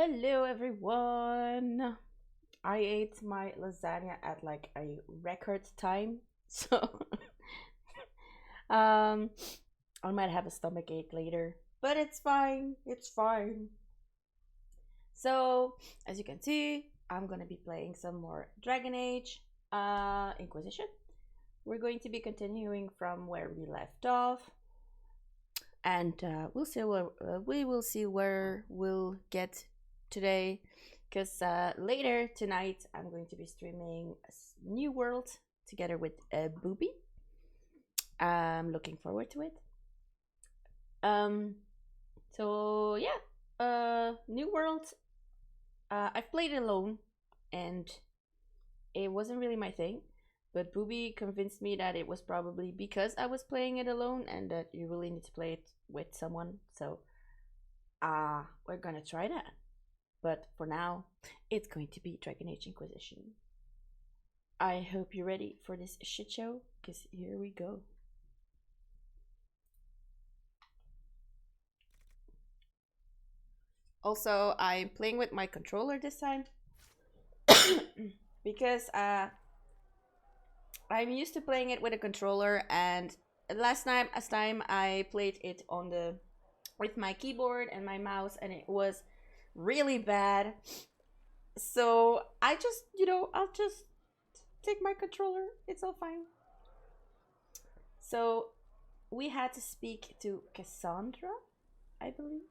Hello everyone. I ate my lasagna at like a record time. So um I might have a stomach ache later, but it's fine. It's fine. So, as you can see, I'm going to be playing some more Dragon Age Inquisition. We're going to be continuing from where we left off, and we will see where we'll get today. Because later tonight I'm going to be streaming New World together with Booby. I'm looking forward to it. Um, so yeah, New World. I've played it alone, and it wasn't really my thing. But Booby convinced me that it was probably because I was playing it alone, and that you really need to play it with someone. So, we're gonna try that. But for now, it's going to be Dragon Age Inquisition. I hope you're ready for this shit show, because here we go. Also, I'm playing with my controller this time because I'm used to playing it with a controller, and last time I played it on the with my keyboard and my mouse, and it was really bad. So I just, I'll just take my controller. It's all fine. So we had to speak to Cassandra, I believe.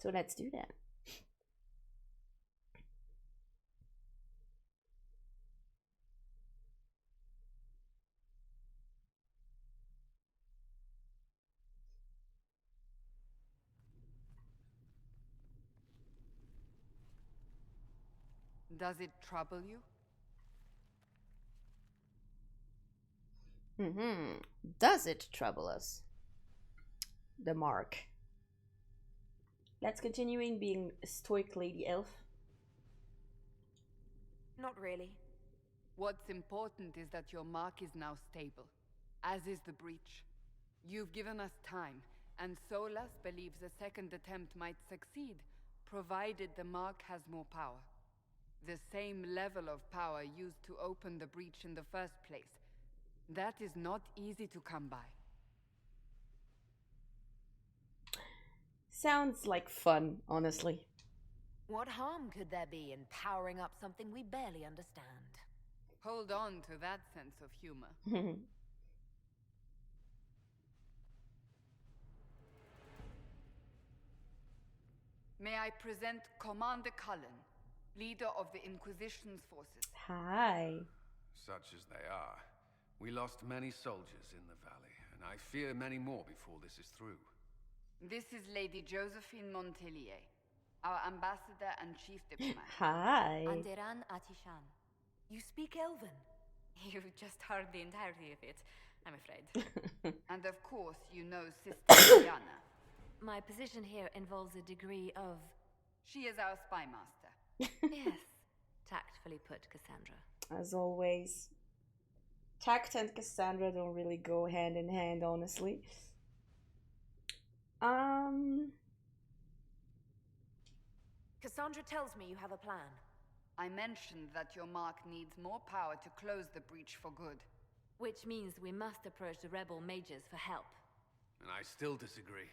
So let's do that. Does it trouble you? Does it trouble us? The mark. Let's continuing being stoic lady elf. Not really. What's important is that your mark is now stable, as is the breach. You've given us time, and Solas believes a second attempt might succeed, provided the mark has more power. The same level of power used to open the breach in the first place. That is not easy to come by. Sounds like fun, honestly. What harm could there be in powering up something we barely understand? Hold on to that sense of humor. May I present Commander Cullen, leader of the Inquisition's forces. Hi. Such as they are. We lost many soldiers in the valley, and I fear many more before this is through. This is Lady Josephine Montelier, our ambassador and chief diplomat. Hi. Anderan Atishan. You speak Elven? You just heard the entirety of it, I'm afraid. And of course, you know Sister Diana. My position here involves a degree of... She is our spy master. Yes, tactfully put, Cassandra. As always. Tact and Cassandra don't really go hand in hand, honestly. Cassandra tells me you have a plan. I mentioned that your mark needs more power to close the breach for good. Which means we must approach the rebel mages for help. And I still disagree.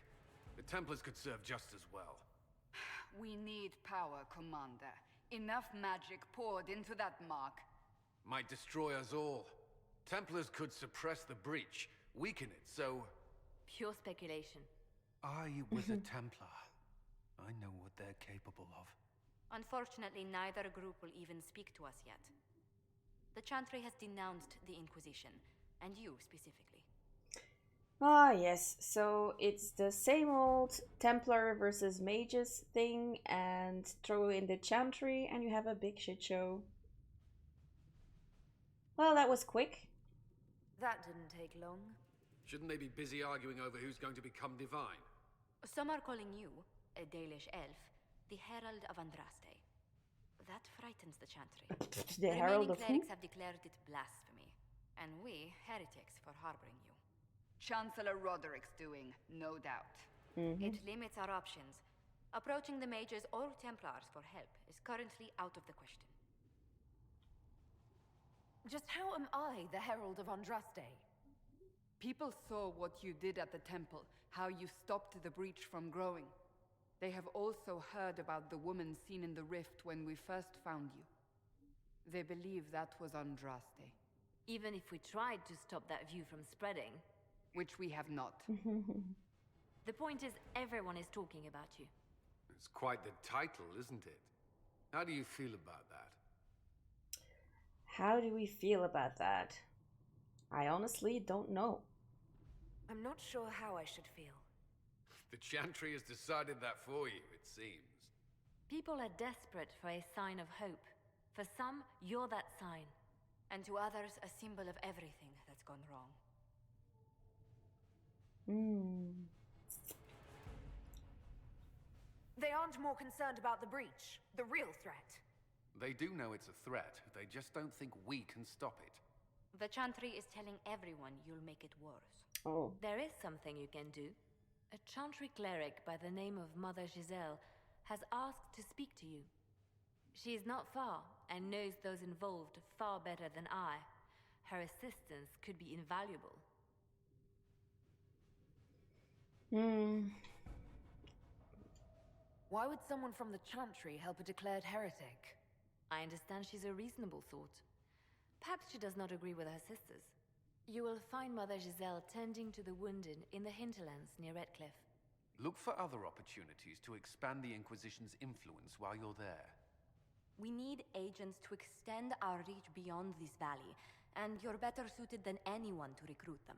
The Templars could serve just as well. We need power, Commander. Enough magic poured into that mark. Might destroy us all. Templars could suppress the breach, weaken it, so... Pure speculation. I was a Templar. I know what they're capable of. Unfortunately, neither group will even speak to us yet. The Chantry has denounced the Inquisition, and you specifically. Ah, yes. So it's the same old Templar versus mages thing, and throw in the Chantry, and you have a big shit show. Well, that was quick. That didn't take long. Shouldn't they be busy arguing over who's going to become divine? Some are calling you, a Dalish elf, the Herald of Andraste. That frightens the Chantry. The Herald remaining of who? clerics have declared it blasphemy, and we, heretics, for harboring you. Chancellor Roderick's doing, no doubt. It limits our options. Approaching the mages or Templars for help is currently out of the question. Just how am I the Herald of Andraste? People saw what you did at the temple, how you stopped the breach from growing. They have also heard about the woman seen in the rift when we first found you. They believe that was Andraste. Even if we tried to stop that view from spreading. Which we have not. The point is, everyone is talking about you. It's quite the title, isn't it? How do you feel about that? How do we feel about that? I honestly don't know. I'm not sure how I should feel. The Chantry has decided that for you, it seems. People are desperate for a sign of hope. For some, you're that sign. And to others, a symbol of everything that's gone wrong. They aren't more concerned about the breach, the real threat. They do know it's a threat. They just don't think we can stop it. The Chantry is telling everyone you'll make it worse. Oh. There is something you can do. A Chantry cleric by the name of Mother Giselle has asked to speak to you. She is not far and knows those involved far better than I. Her assistance could be invaluable. Why would someone from the Chantry help a declared heretic? I understand she's a reasonable sort. Perhaps she does not agree with her sisters. You will find Mother Giselle tending to the wounded in the hinterlands near Redcliffe. Look for other opportunities to expand the Inquisition's influence while you're there. We need agents to extend our reach beyond this valley, and you're better suited than anyone to recruit them.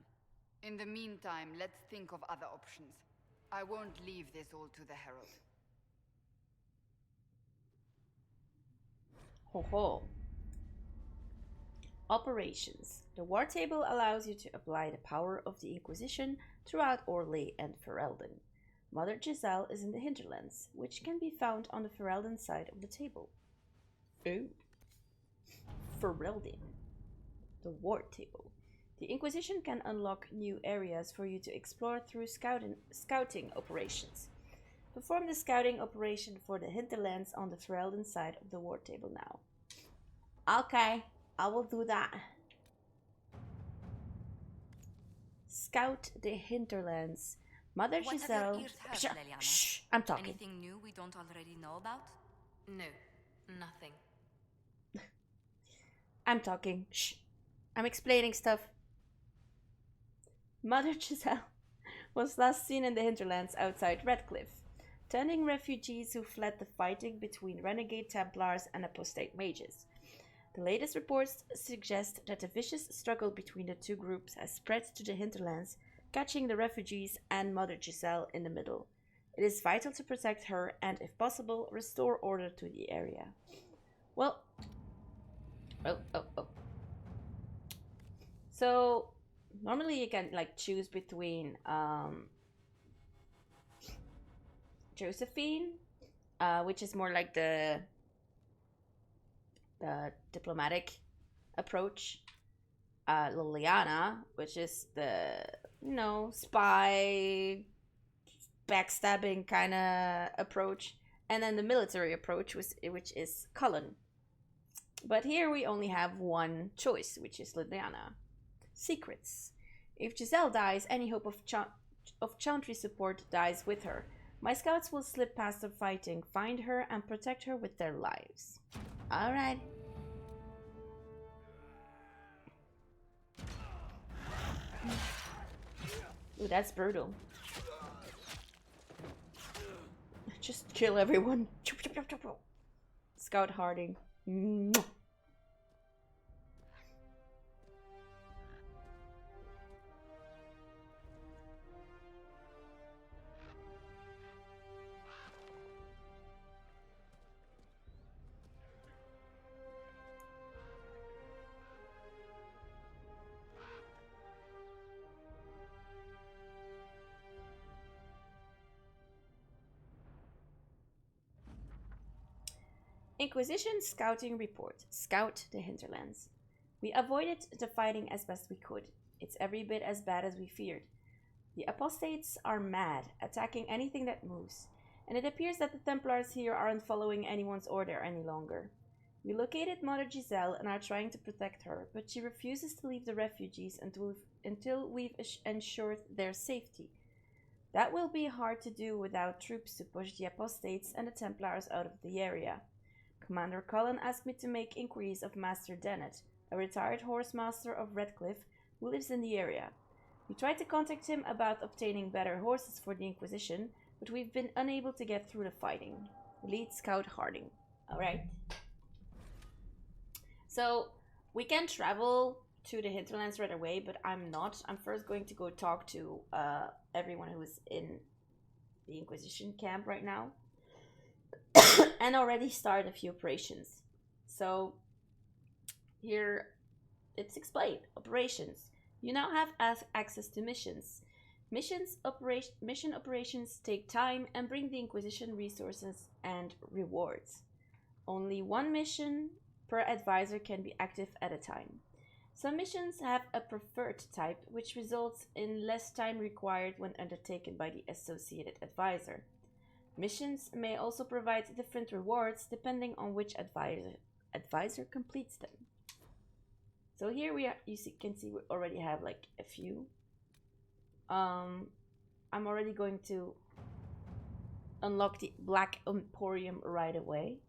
In the meantime, let's think of other options. I won't leave this all to the Herald. Ho ho. Operations. The war table allows you to apply the power of the Inquisition throughout Orlais and Ferelden. Mother Giselle is in the hinterlands, which can be found on the Ferelden side of the table. Ooh. Ferelden. The war table. The Inquisition can unlock new areas for you to explore through scouting operations. Perform the scouting operation for the hinterlands on the Ferelden side of the war table now. Okay, I will do that. Scout the hinterlands. Mother What have Giselle. your ears heard, Leliana? Shh, I'm talking. Anything new we don't already know about? No, nothing. I'm talking. Shh. I'm explaining stuff. Mother Giselle was last seen in the hinterlands outside Redcliffe, tending refugees who fled the fighting between renegade Templars and apostate mages. The latest reports suggest that a vicious struggle between the two groups has spread to the hinterlands, catching the refugees and Mother Giselle in the middle. It is vital to protect her and, if possible, restore order to the area. Well, So, normally you can like choose between Josephine, which is more like the diplomatic approach. Liliana, which is the, spy, backstabbing kind of approach. And then the military approach, which is Cullen. But here we only have one choice, which is Liliana. Secrets. If Giselle dies, any hope of Chantry support dies with her. My scouts will slip past the fighting, find her, and protect her with their lives. Alright. Ooh, that's brutal. Just kill everyone. Scout Harding. Mwah. Inquisition Scouting Report. Scout the hinterlands. We avoided the fighting as best we could. It's every bit as bad as we feared. The apostates are mad, attacking anything that moves. and it appears that the Templars here aren't following anyone's order any longer. We located Mother Giselle and are trying to protect her, but she refuses to leave the refugees until we've ensured their safety. That will be hard to do without troops to push the apostates and the Templars out of the area. Commander Cullen asked me to make inquiries of Master Dennett, a retired horsemaster of Redcliffe who lives in the area. We tried to contact him about obtaining better horses for the Inquisition, but we've been unable to get through the fighting. Lead Scout Harding. Alright. So, we can travel to the hinterlands right away, but I'm not. I'm first going to go talk to everyone who is in the Inquisition camp right now. And already start a few operations. So, here it's explained. Operations. You now have access to missions. Mission operations take time and bring the Inquisition resources and rewards. Only one mission per advisor can be active at a time. Some missions have a preferred type, which results in less time required when undertaken by the associated advisor. Missions may also provide different rewards depending on which advisor completes them. So here we are, can see we already have like a few. I'm already going to unlock the Black Emporium right away.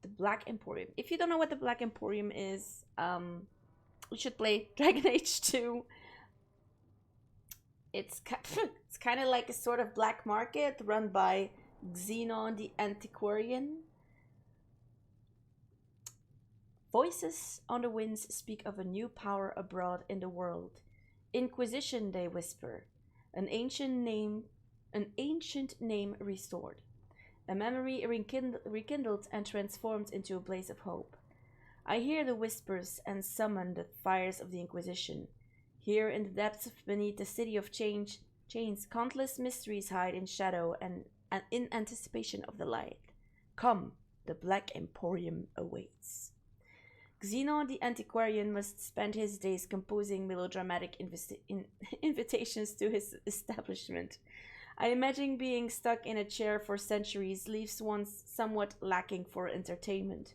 The Black Emporium. If you don't know what the Black Emporium is, you should play Dragon Age 2. It's kind of like a sort of black market run by Xenon the Antiquarian. Voices on the winds speak of a new power abroad in the world. Inquisition, they whisper. An ancient name restored. A memory rekindled and transformed into a blaze of hope. I hear the whispers and summon the fires of the Inquisition. Here in the depths beneath the city of chains, countless mysteries hide in shadow and in anticipation of the light. Come, the Black Emporium awaits. Xenon the Antiquarian must spend his days composing melodramatic invitations to his establishment. I imagine being stuck in a chair for centuries leaves one somewhat lacking for entertainment.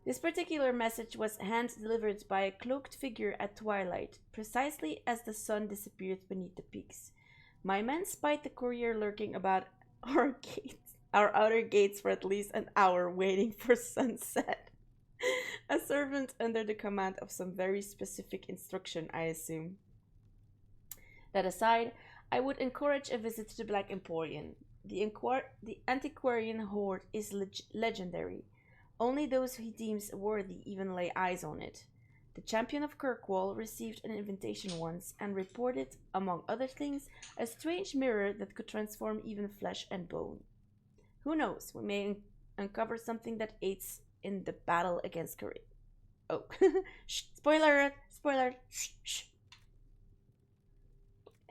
This particular message was hand-delivered by a cloaked figure at twilight, precisely as the sun disappeared beneath the peaks. My men spied the courier lurking about our outer gates for at least an hour waiting for sunset. A servant under the command of some very specific instruction, I assume. That aside, I would encourage a visit to the Black Emporium. The Antiquarian Hoard is legendary. Only those he deems worthy even lay eyes on it. The champion of Kirkwall received an invitation once and reported, among other things, a strange mirror that could transform even flesh and bone. Who knows, we may uncover something that aids in the battle against Courier. Oh, shh, spoiler! Shh.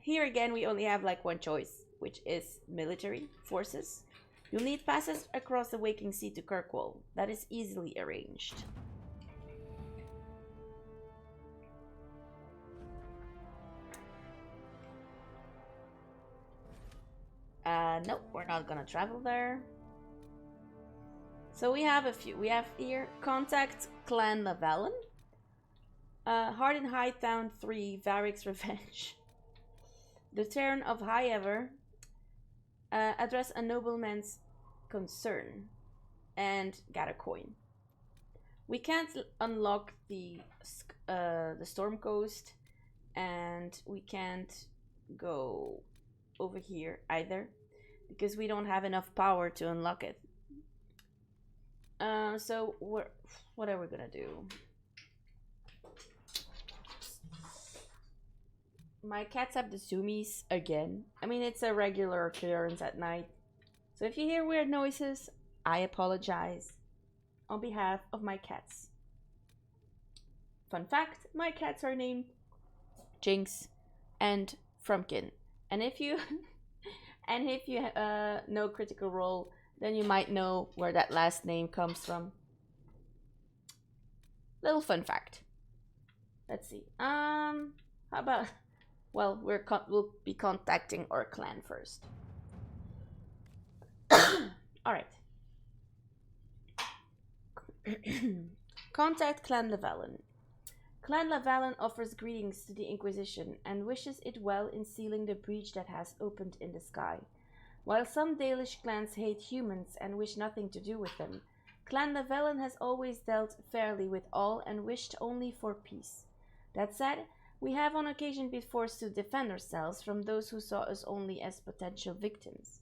Here again, we only have like one choice, which is military forces. You'll need passes across the Waking Sea to Kirkwall. That is easily arranged. Nope, we're not gonna travel there. So we have a few. We have here, contact Clan Lavalin. Hardin Hightown 3, Varric's Revenge. The Turn of High Ever. Address a nobleman's concern. And get a coin. We can't unlock the Storm Coast. And we can't go over here either. Because we don't have enough power to unlock it. So what are we gonna do? My cats have the zoomies again. I mean, it's a regular occurrence at night. So if you hear weird noises, I apologize on behalf of my cats. Fun fact, my cats are named Jinx and Frumpkin. And if you know Critical Role, then you might know where that last name comes from. Little fun fact. Let's see. How about... Well, we'll be contacting our clan first. Alright. Contact Clan Lavalin. Clan Lavalin offers greetings to the Inquisition and wishes it well in sealing the breach that has opened in the sky. While some Dalish clans hate humans and wish nothing to do with them, Clan Lavalin has always dealt fairly with all and wished only for peace. That said, we have on occasion been forced to defend ourselves from those who saw us only as potential victims.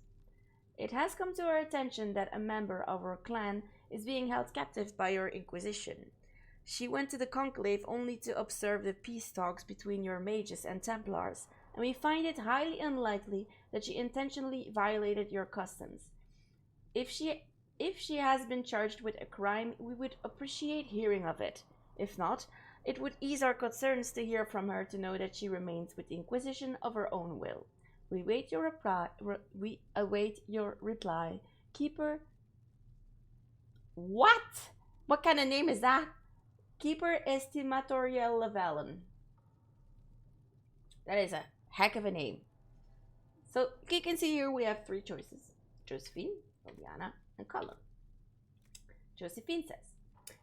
It has come to our attention that a member of our clan is being held captive by your Inquisition. She went to the Conclave only to observe the peace talks between your mages and Templars, and we find it highly unlikely that she intentionally violated your customs. If she has been charged with a crime, we would appreciate hearing of it. If not, it would ease our concerns to hear from her to know that she remains with the Inquisition of her own will. We await your reply. Keeper... What? What kind of name is that? Keeper Estimatorial Lavalin. That is a heck of a name. So, you can see here we have 3 choices. Josephine, Liliana, and Cullen. Josephine says,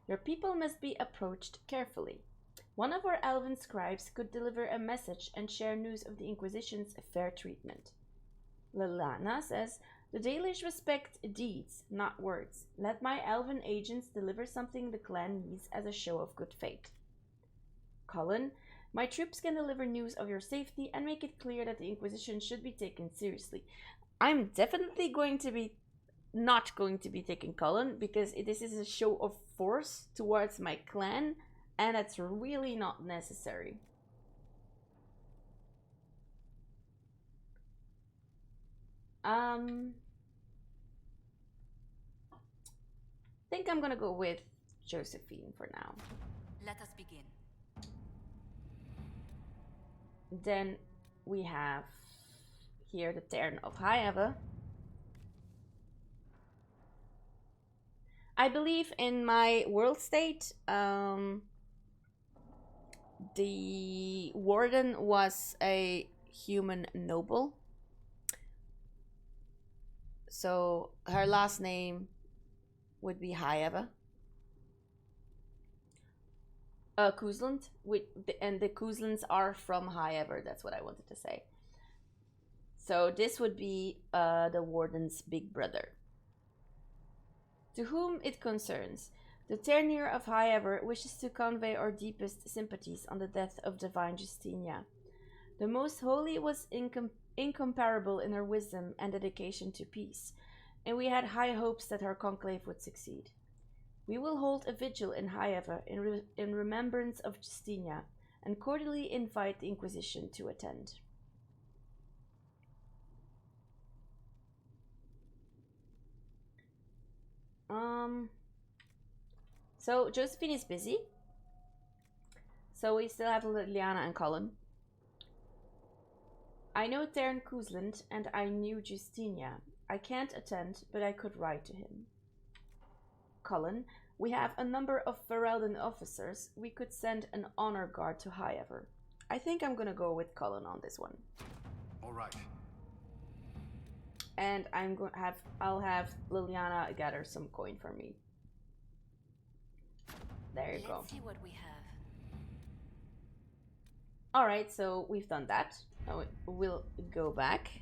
your people must be approached carefully. One of our elven scribes could deliver a message and share news of the Inquisition's fair treatment. Liliana says, the Dalish respect deeds, not words. Let my elven agents deliver something the clan needs as a show of good faith. Cullen, my troops can deliver news of your safety and make it clear that the Inquisition should be taken seriously. I'm definitely not going to be taking Cullen because this is a show of force towards my clan and it's really not necessary. I think I'm gonna go with Josephine for now. Let us begin. Then we have here the Terran of Hakkon. I believe in my world state, the warden was a human noble. So her last name would be Hakkon. Kuzland, and the Kuzlands are from Hakkon, that's what I wanted to say. So this would be the warden's big brother. To whom it concerns, the Ternier of Hakkon wishes to convey our deepest sympathies on the death of Divine Justinia. The Most Holy was incomparable in her wisdom and dedication to peace, and we had high hopes that her conclave would succeed. We will hold a vigil in Hakkon in remembrance of Justinia, and cordially invite the Inquisition to attend. So Josephine is busy. So we still have Liliana and Cullen. I know Terran Kuzland and I knew Justinia. I can't attend, but I could write to him. Cullen, we have a number of Ferelden officers. We could send an honor guard to Hakkon. I think I'm gonna go with Cullen on this one. All right. And I'll have Liliana gather some coin for me. There you go. Let's see what we have. Alright, so we've done that. Now we'll go back.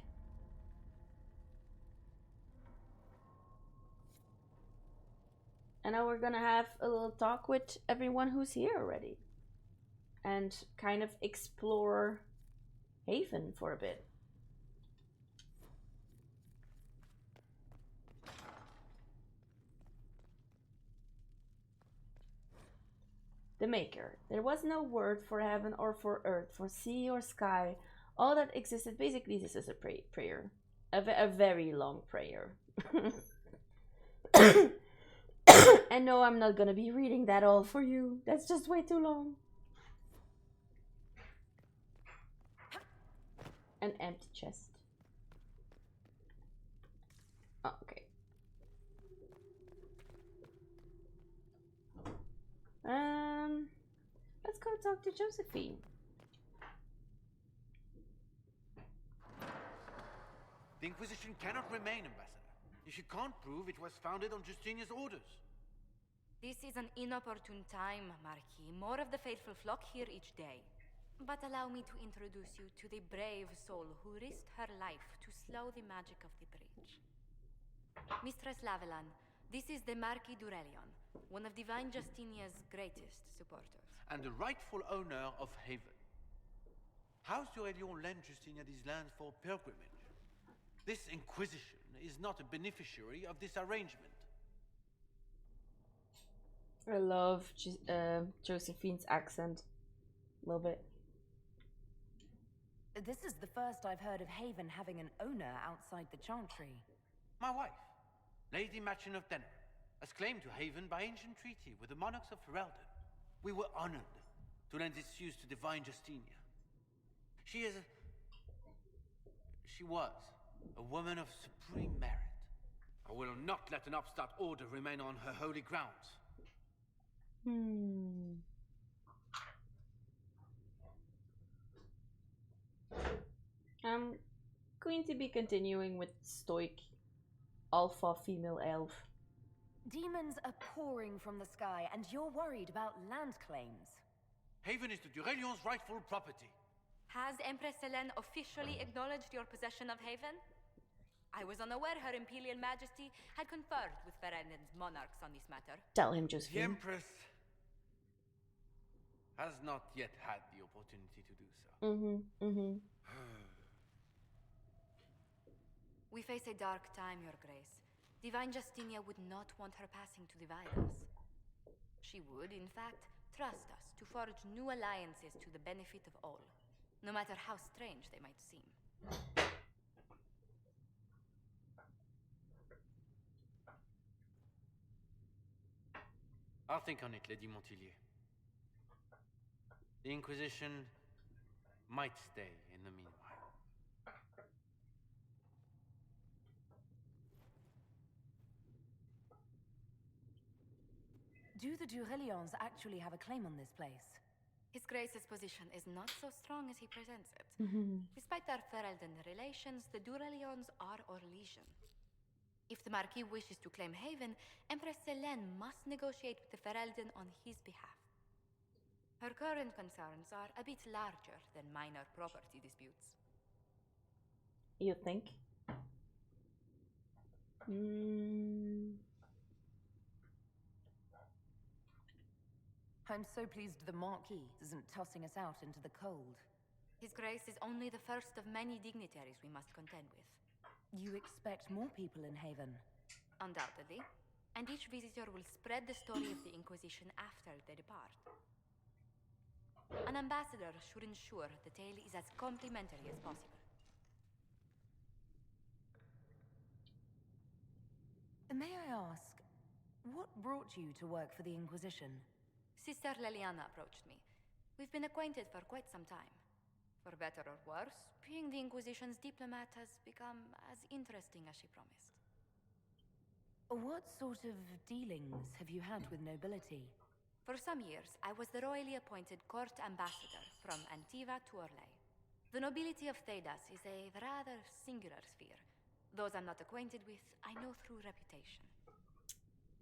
And now we're gonna have a little talk with everyone who's here already. And kind of explore Haven for a bit. The Maker. There was no word for heaven or for earth, for sea or sky. All that existed, basically this is a prayer. A very long prayer. And no, I'm not gonna be reading that all for you. That's just way too long. An empty chest. Oh, okay. Let's go talk to Josephine. The Inquisition cannot remain, Ambassador. if you can't prove it was founded on Justinia's orders? This is an inopportune time, Marquis. More of the faithful flock here each day. But allow me to introduce you to the brave soul who risked her life to slow the magic of the breach. Mistress Lavelan, this is the Marquis d'Aurelion, one of Divine Justinia's greatest supporters. And the rightful owner of Haven. House d'Aurelion lent Justinia these lands for pilgrimage. This Inquisition is not a beneficiary of this arrangement. I love Josephine's accent. Love it. This is the first I've heard of Haven having an owner outside the Chantry. My wife, Lady Machin of Deinaheim, has claimed to Haven by ancient treaty with the monarchs of Ferelden. We were honored to lend its use to Divine Justinia. She was a woman of supreme merit. I will not let an upstart order remain on her holy grounds. I'm going to be continuing with stoic alpha female elf. Demons are pouring from the sky, and you're worried about land claims. Haven is the d'Aurelion's rightful property. Has Empress Selene officially acknowledged your possession of Haven? I was unaware Her Imperial Majesty had conferred with Ferelden's monarchs on this matter. Tell him, The Josephine. Empress has not yet had the opportunity to do so. We face a dark time, Your Grace. Divine Justinia would not want her passing to the Vidals. She would, in fact, trust us to forge new alliances to the benefit of all, no matter how strange they might seem. I'll think on it, Lady Montillier. The Inquisition might stay in the meanwhile. Do the d'Aurelions actually have a claim on this place? His Grace's position is not so strong as he presents it. Despite their Ferelden relations, the d'Aurelions are Orlesian. If the Marquis wishes to claim Haven, Empress Selene must negotiate with the Ferelden on his behalf. Her current concerns are a bit larger than minor property disputes. You think? I'm so pleased the Marquis isn't tossing us out into the cold. His Grace is only the first of many dignitaries we must contend with. You expect more people in Haven? Undoubtedly. And each visitor will spread the story of the Inquisition after they depart. An ambassador should ensure the tale is as complimentary as possible. May I ask, what brought you to work for the Inquisition? Sister Leliana approached me. We've been acquainted for quite some time. For better or worse, being the Inquisition's diplomat has become as interesting as she promised. What sort of dealings have you had with nobility? For some years, I was the royally appointed court ambassador from Antiva to Orlais. The nobility of Thedas is a rather singular sphere. Those I'm not acquainted with, I know through reputation.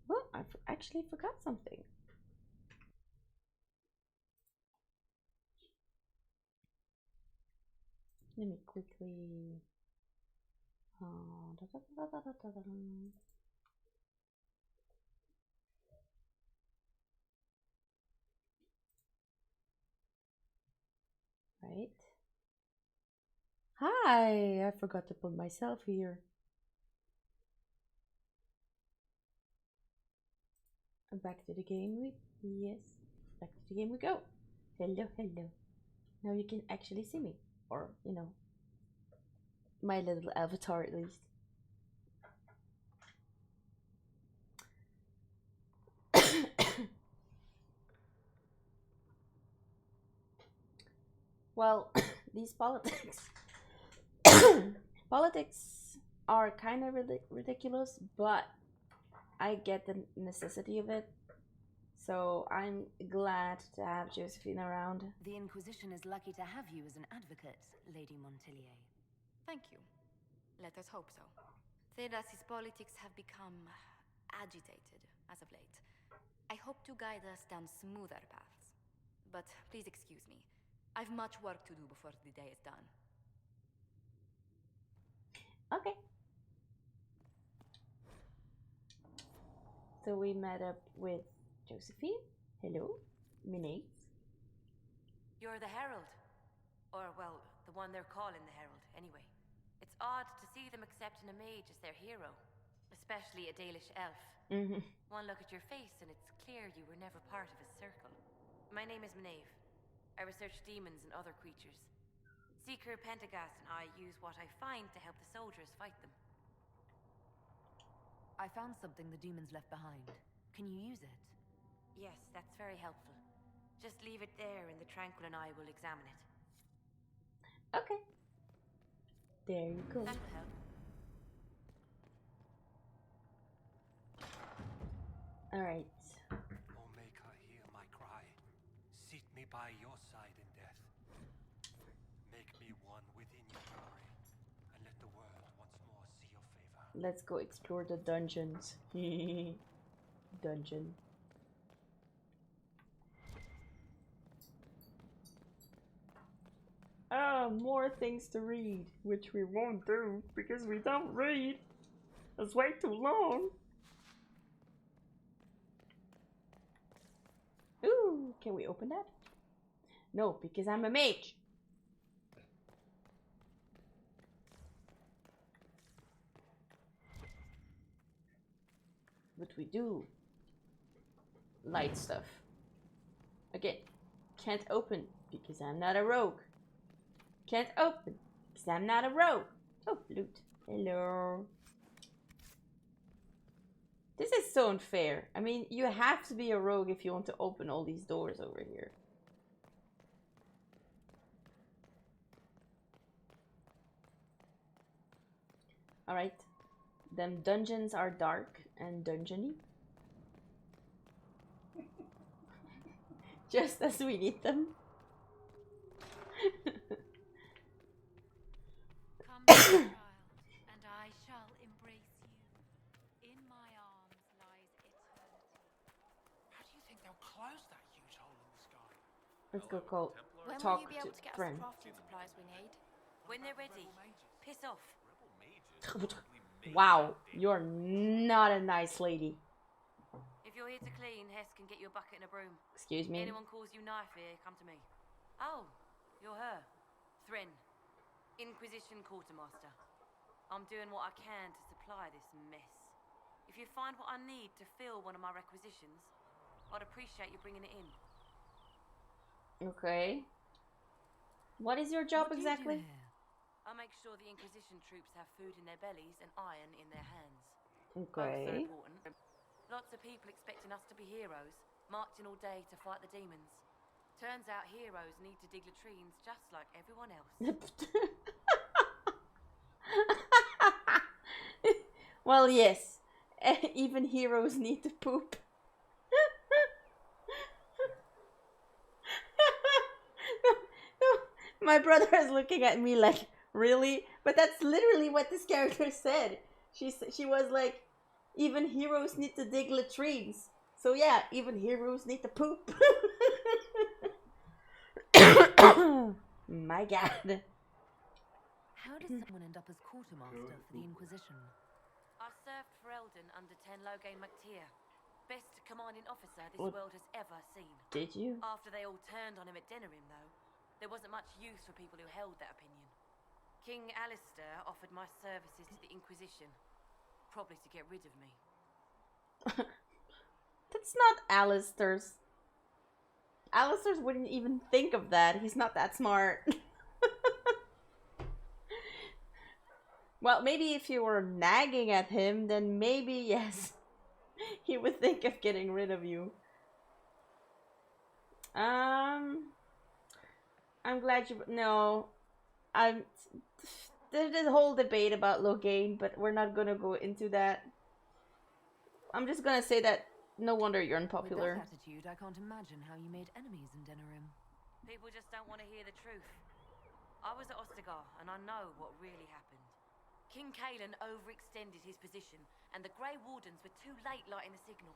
Well, I actually forgot something. Let me quickly... Right. Hi! I forgot to put myself here. Back to the game yes. Back to the game we go. Hello, hello. Now you can actually see me. Or, you know, my little avatar at least. Well, these politics are kind of ridiculous, but I get the necessity of it. So I'm glad to have Josephine around. The Inquisition is lucky to have you as an advocate, Lady Montillier. Thank you. Let us hope so. Thedas's politics have become agitated as of late. I hope to guide us down smoother paths. But please excuse me. I've much work to do before the day is done. Okay. So we met up with Josephine. Hello, Minate. You're the Herald. Or, well, the one they're calling the Herald, anyway. It's odd to see them accepting a mage as their hero. Especially a Dalish elf. One look at your face and it's clear you were never part of a circle. My name is Maeve. I research demons and other creatures. Seeker Pentagast and I use what I find to help the soldiers fight them. I found something the demons left behind. Can you use it? Yes, that's very helpful. Just leave it there and the Tranquil and I will examine it. Okay. There you go. That will help. Alright. Oh, make her hear my cry. Seat me by your side in death. Make me one within your glory, and let the world once more see your favor. Let's go explore the dungeons. Dungeon. More things to read, which we won't do because we don't read. It's way too long. Ooh, can we open that? No, because I'm a mage. But we do light stuff. Again, can't open because I'm not a rogue. Can't open because I'm not a rogue. Oh, loot. Hello. This is so unfair. I mean, you have to be a rogue if you want to open all these doors over here. Alright. Them dungeons are dark and dungeony. Just as we need them. Come, child, and I shall embrace you. In my arms lies eternity. How do you think they'll close that huge hole in the sky? Let's go call. When Talk will you be able to get us friend. the crafting supplies we need? When they're ready. Piss off. Wow, you're not a nice lady. If you're here to clean, Hess can get you a bucket and a broom. Excuse me. Anyone calls you knife here, come to me. Oh, you're her. Thren. Inquisition Quartermaster. I'm doing what I can to supply this mess. If you find what I need to fill one of my requisitions, I'd appreciate you bringing it in. Okay. What is your job exactly? I make sure the Inquisition troops have food in their bellies and iron in their hands. Okay. Both are important. Lots of people expecting us to be heroes, marching all day to fight the demons. Turns out heroes need to dig latrines just like everyone else. Well, yes. Even heroes need to poop. No, my brother is looking at me like, really? But that's literally what this character said. She was like, even heroes need to dig latrines. So yeah, even heroes need to poop. My God. How does someone end up as quartermaster for the Inquisition? I served for Eldon under Ten Logain MacTier. Best commanding officer this world has ever seen. Did you? After they all turned on him at Deinaheim, though, there wasn't much use for people who held that opinion. King Alistair offered my services to the Inquisition, probably to get rid of me. That's not Alistair's. Alistair wouldn't even think of that. He's not that smart. Well, maybe if you were nagging at him, then maybe, yes, he would think of getting rid of you. I'm glad you... No. There's a whole debate about Logain, but we're not gonna go into that. I'm just gonna say that no wonder you're unpopular. With that attitude, I can't imagine how you made enemies in Deinaheim. People just don't want to hear the truth. I was at Ostagar, and I know what really happened. King Kalen overextended his position, and the Grey Wardens were too late lighting the signal.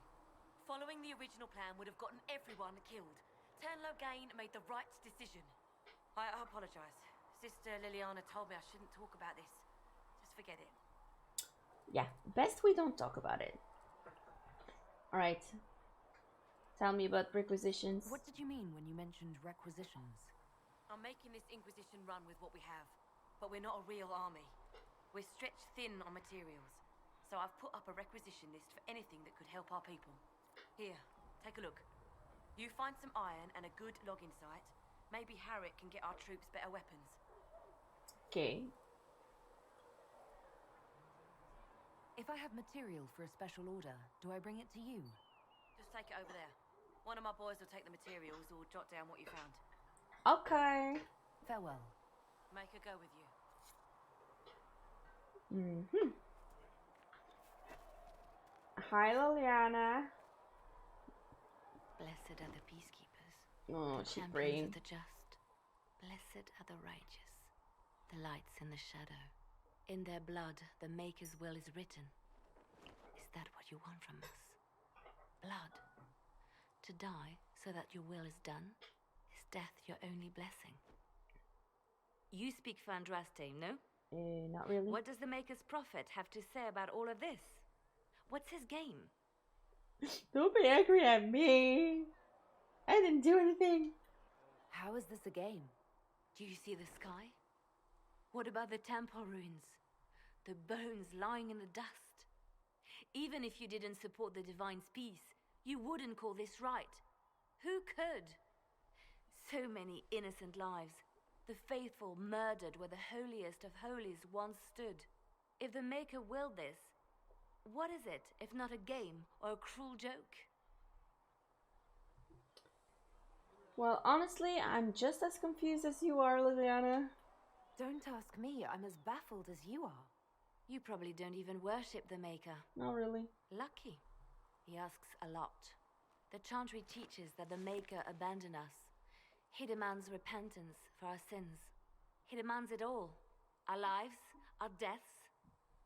Following the original plan would have gotten everyone killed. Turn Loghain made the right decision. I apologize. Sister Liliana told me I shouldn't talk about this. Just forget it. Yeah, best we don't talk about it. Alright. Tell me about requisitions. What did you mean when you mentioned requisitions? I'm making this Inquisition run with what we have, but we're not a real army. We're stretched thin on materials, so I've put up a requisition list for anything that could help our people. Here, take a look. You find some iron and a good logging site. Maybe Harrick can get our troops better weapons. Okay. If I have material for a special order, do I bring it to you? Just take it over there. One of my boys will take the materials or jot down what you found. Okay. Farewell. Make her go with you. Hi, Liliana. Blessed are the peacekeepers, Oh, the she's champions praying. of the just. Blessed are the righteous, the lights in the shadow. In their blood, the Maker's will is written. Is that what you want from us? Blood. To die so that your will is done? Is death your only blessing? You speak Fandraste, no? Not really. What does the Maker's prophet have to say about all of this? What's his game? Don't be angry at me. I didn't do anything. How is this a game? Do you see the sky? What about the temple ruins? The bones lying in the dust? Even if you didn't support the Divine's peace, you wouldn't call this right. Who could? So many innocent lives. The faithful murdered where the holiest of holies once stood. If the Maker willed this, what is it if not a game or a cruel joke? Well, honestly, I'm just as confused as you are, Liliana. Don't ask me, I'm as baffled as you are. You probably don't even worship the Maker. Not really. Lucky. He asks a lot. The Chantry teaches that the Maker abandoned us. He demands repentance for our sins. He demands it all. Our lives, our deaths.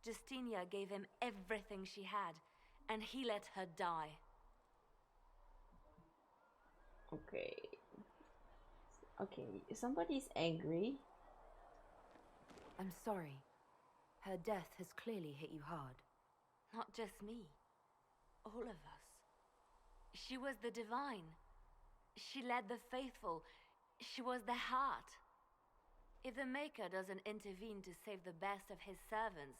Justinia gave him everything she had, and he let her die. Okay. Okay, somebody's angry. I'm sorry. Her death has clearly hit you hard. Not just me. All of us. She was the Divine. She led the faithful. She was the heart. If the Maker doesn't intervene to save the best of his servants,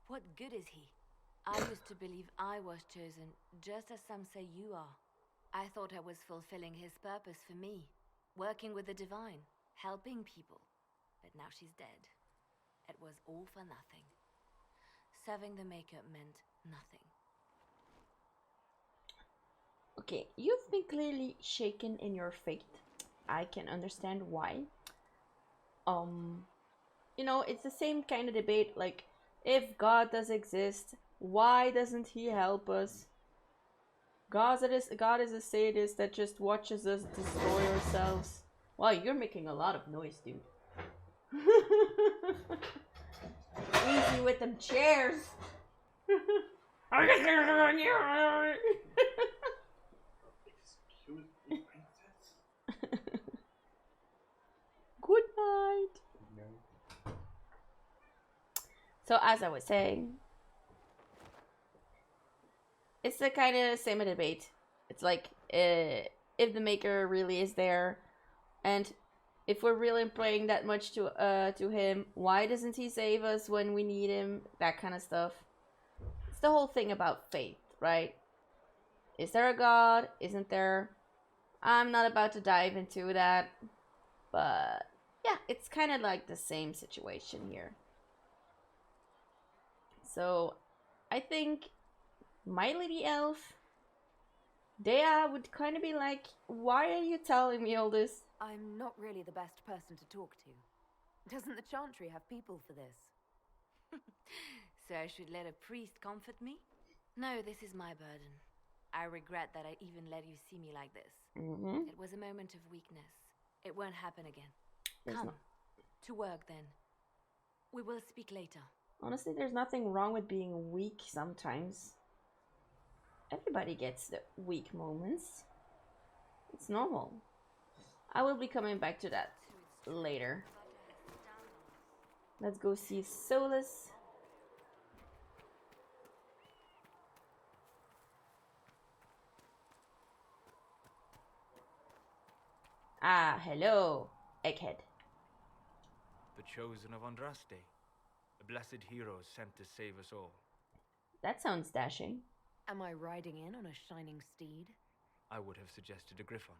what good is he? I used to believe I was chosen, just as some say you are. I thought I was fulfilling his purpose for me, working with the Divine, helping people. But now she's dead. It was all for nothing. Serving the Maker meant nothing. Okay, you've been clearly shaken in your faith. I can understand why. You know, it's the same kind of debate, like, if God does exist, why doesn't he help us? God is a sadist that just watches us destroy ourselves. Wow, you're making a lot of noise, dude. Easy with them chairs. Good night. So as I was saying, it's the kind of same debate. It's like if the Maker really is there, and if we're really praying that much to him, why doesn't he save us when we need him? That kind of stuff. It's the whole thing about faith, right? Is there a God? Isn't there? I'm not about to dive into that, but yeah, it's kind of like the same situation here. So I think my lady elf, Dea, would kind of be like, why are you telling me all this? I'm not really the best person to talk to. Doesn't the Chantry have people for this? So I should let a priest comfort me? No, this is my burden. I regret that I even let you see me like this. It was a moment of weakness. It won't happen again. Come. To work, then. We will speak later. Honestly, there's nothing wrong with being weak sometimes. Everybody gets the weak moments. It's normal. I will be coming back to that later. Let's go see Solus. Ah, hello, Egghead. The chosen of Andraste, a blessed hero sent to save us all. That sounds dashing. Am I riding in on a shining steed? I would have suggested a griffon,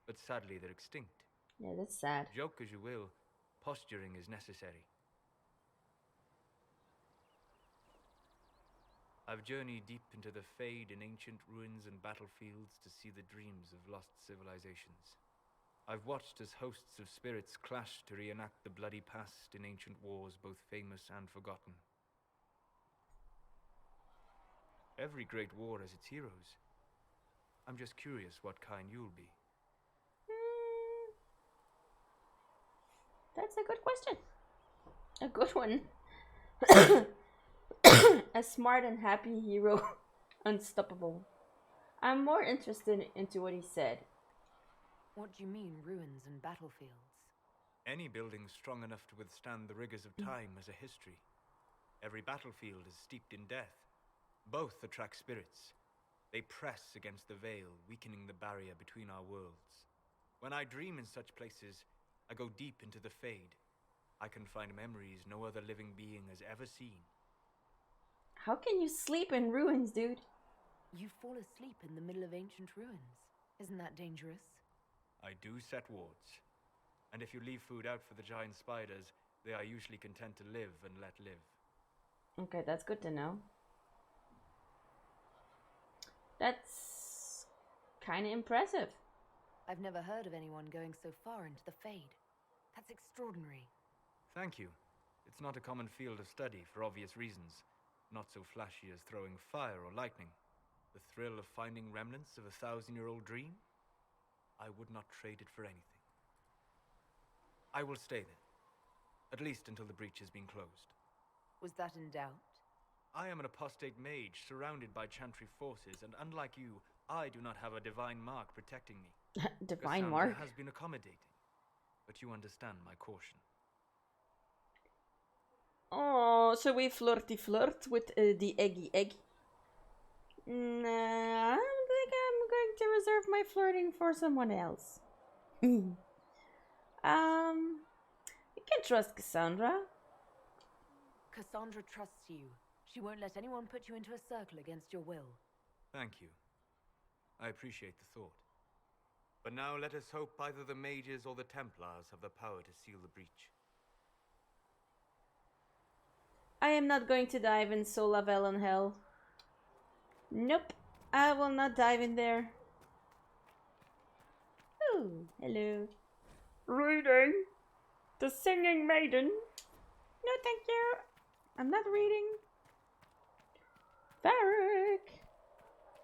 but sadly they're extinct. Yeah, that's sad. Joke as you will, posturing is necessary. I've journeyed deep into the Fade in ancient ruins and battlefields to see the dreams of lost civilizations. I've watched as hosts of spirits clash to reenact the bloody past in ancient wars, both famous and forgotten. Every great war has its heroes. I'm just curious what kind you'll be. That's a good question. A good one. A smart and happy hero. Unstoppable. I'm more interested into what he said. What do you mean, ruins and battlefields? Any building strong enough to withstand the rigors of time has a history. Every battlefield is steeped in death. Both attract spirits. They press against the veil, weakening the barrier between our worlds. When I dream in such places, I go deep into the Fade. I can find memories no other living being has ever seen. How can you sleep in ruins, dude? You fall asleep in the middle of ancient ruins. Isn't that dangerous? I do set wards. And if you leave food out for the giant spiders, they are usually content to live and let live. Okay, that's good to know. That's kind of impressive. I've never heard of anyone going so far into the Fade. That's extraordinary. Thank you. It's not a common field of study for obvious reasons. Not so flashy as throwing fire or lightning. The thrill of finding remnants of a 1,000-year-old dream? I would not trade it for anything. I will stay then. At least until the breach has been closed. Was that in doubt? I am an apostate mage surrounded by chantry forces, and unlike you, I do not have a divine mark protecting me. Divine Cassandra mark? has been accommodating, but you understand my caution. Oh, so we flirty flirt with the eggy egg. Nah, I think I'm going to reserve my flirting for someone else. You can trust Cassandra. Cassandra trusts you. She won't let anyone put you into a circle against your will. Thank you. I appreciate the thought. But now let us hope either the mages or the Templars have the power to seal the breach. I am not going to dive in Solavel hell. Nope, I will not dive in there. Oh, hello. Reading. The Singing Maiden. No, thank you. I'm not reading. Varric.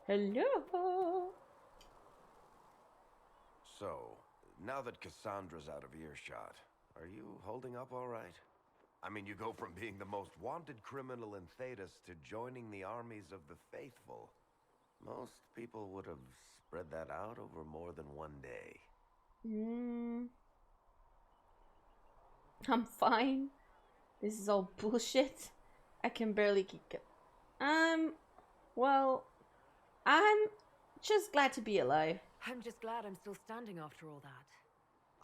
Hello. So, now that Cassandra's out of earshot, are you holding up all right? I mean, you go from being the most wanted criminal in Thedas to joining the armies of the faithful. Most people would have spread that out over more than one day. I'm fine. This is all bullshit. I can barely keep it. Well, I'm just glad to be alive. I'm just glad I'm still standing after all that.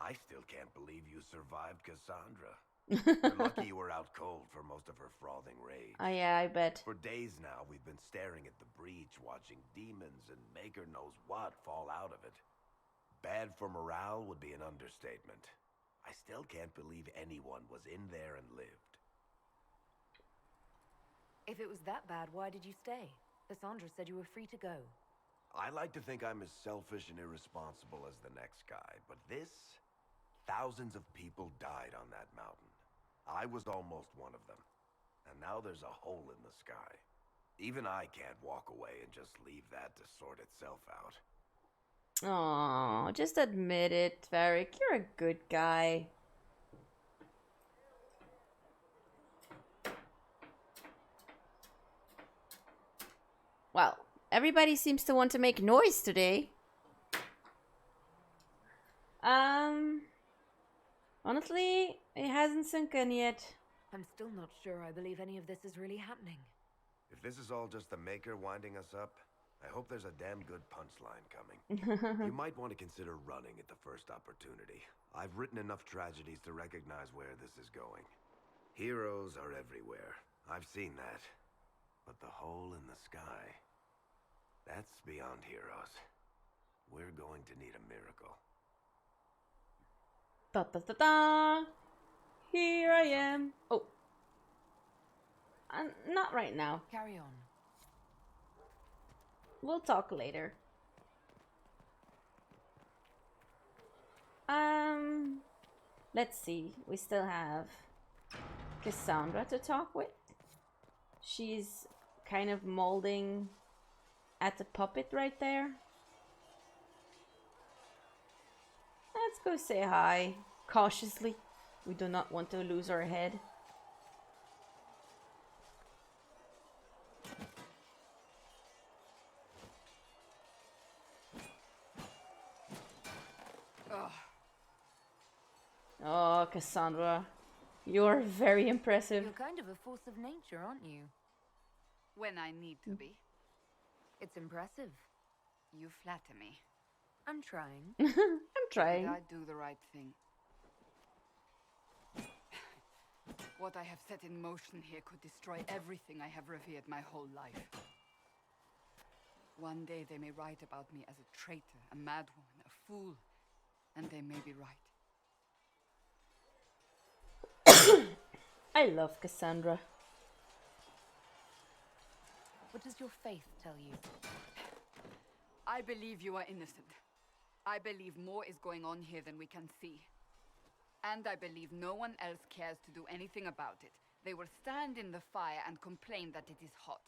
I still can't believe you survived Cassandra. You're lucky you were out cold for most of her frothing rage. Oh yeah, I bet. For days now, we've been staring at the breach, watching demons and maker knows what fall out of it. Bad for morale would be an understatement. I still can't believe anyone was in there and lived. If it was that bad, why did you stay? Cassandra said you were free to go. I like to think I'm as selfish and irresponsible as the next guy, but this... Thousands of people died on that mountain. I was almost one of them. And now there's a hole in the sky. Even I can't walk away and just leave that to sort itself out. Aw, just admit it, Varric. You're a good guy. everybody seems to want to make noise today. Honestly, it hasn't sunk in yet. I'm still not sure I believe any of this is really happening. If this is all just the Maker winding us up, I hope there's a damn good punchline coming. You might want to consider running at the first opportunity. I've written enough tragedies to recognize where this is going. Heroes are everywhere. I've seen that. But the hole in the sky, that's beyond heroes. We're going to need a miracle. Da da da da! Here I am. Oh. Not right now. Carry on. We'll talk later. Let's see. We still have Cassandra to talk with. She's kind of molding at the puppet right there. Let's go say hi, cautiously. We do not want to lose our head. Oh, Cassandra, you're very impressive. You're kind of a force of nature, aren't you? When I need to be. It's impressive. You flatter me. I'm trying. I'm trying. Did I do the right thing? What I have set in motion here could destroy everything I have revered my whole life. One day they may write about me as a traitor, a madwoman, a fool, and they may be right. I love Cassandra. What does your faith tell you? I believe you are innocent. I believe more is going on here than we can see. And I believe no one else cares to do anything about it. They will stand in the fire and complain that it is hot.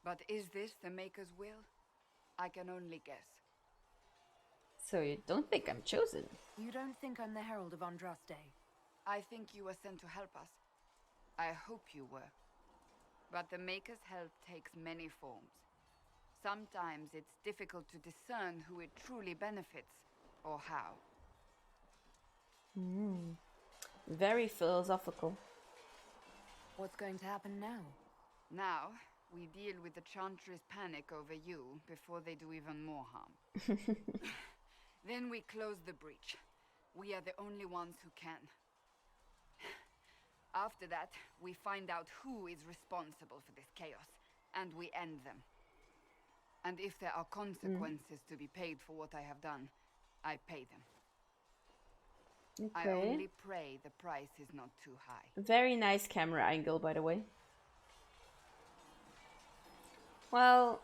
But is this the Maker's will? I can only guess. So you don't think I'm chosen? You don't think I'm the Herald of Andraste? I think you were sent to help us. I hope you were. But the Maker's help takes many forms. Sometimes it's difficult to discern who it truly benefits, or how. Very philosophical. What's going to happen now? Now, we deal with the Chantry's panic over you before they do even more harm. Then we close the breach. We are the only ones who can. After that, we find out who is responsible for this chaos, and we end them. And if there are consequences to be paid for what I have done, I pay them. Okay. I only pray the price is not too high. Very nice camera angle, by the way. Well,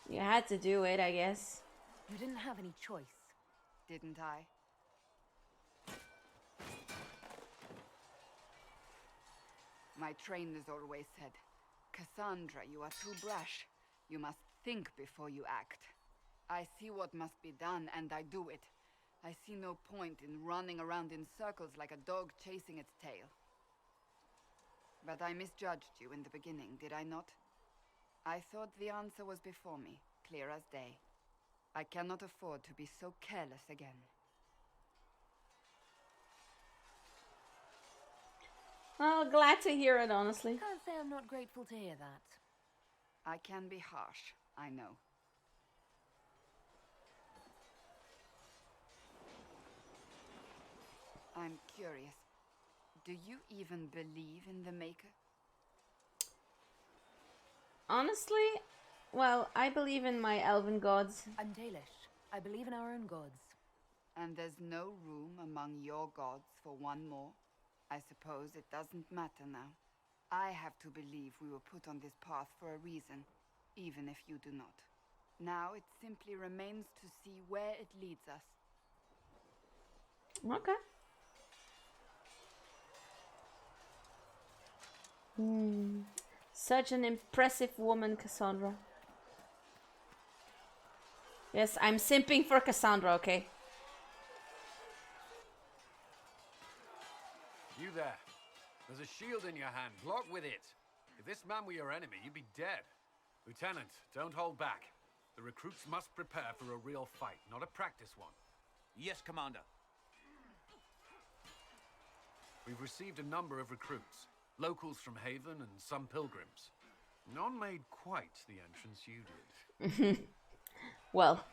you had to do it, I guess. You didn't have any choice. Didn't I? My trainers always said, Cassandra, you are too brash. You must think before you act. I see what must be done, and I do it. I see no point in running around in circles like a dog chasing its tail. But I misjudged you in the beginning, did I not? I thought the answer was before me, clear as day. I cannot afford to be so careless again. Well, glad to hear it, honestly. Can't say I'm not grateful to hear that. I can be harsh, I know. I'm curious. Do you even believe in the Maker? Honestly, well, I believe in my elven gods. I'm Dalish. I believe in our own gods. And there's no room among your gods for one more? I suppose it doesn't matter now. I have to believe we were put on this path for a reason, even if you do not. Now it simply remains to see where it leads us. Okay. Such an impressive woman, Cassandra. Yes, I'm simping for Cassandra, okay? You there. There's a shield in your hand. Block with it. If this man were your enemy, you'd be dead. Lieutenant, don't hold back. The recruits must prepare for a real fight, not a practice one. Yes, Commander. We've received a number of recruits. Locals from Haven and some pilgrims. None made quite the entrance you did. Well,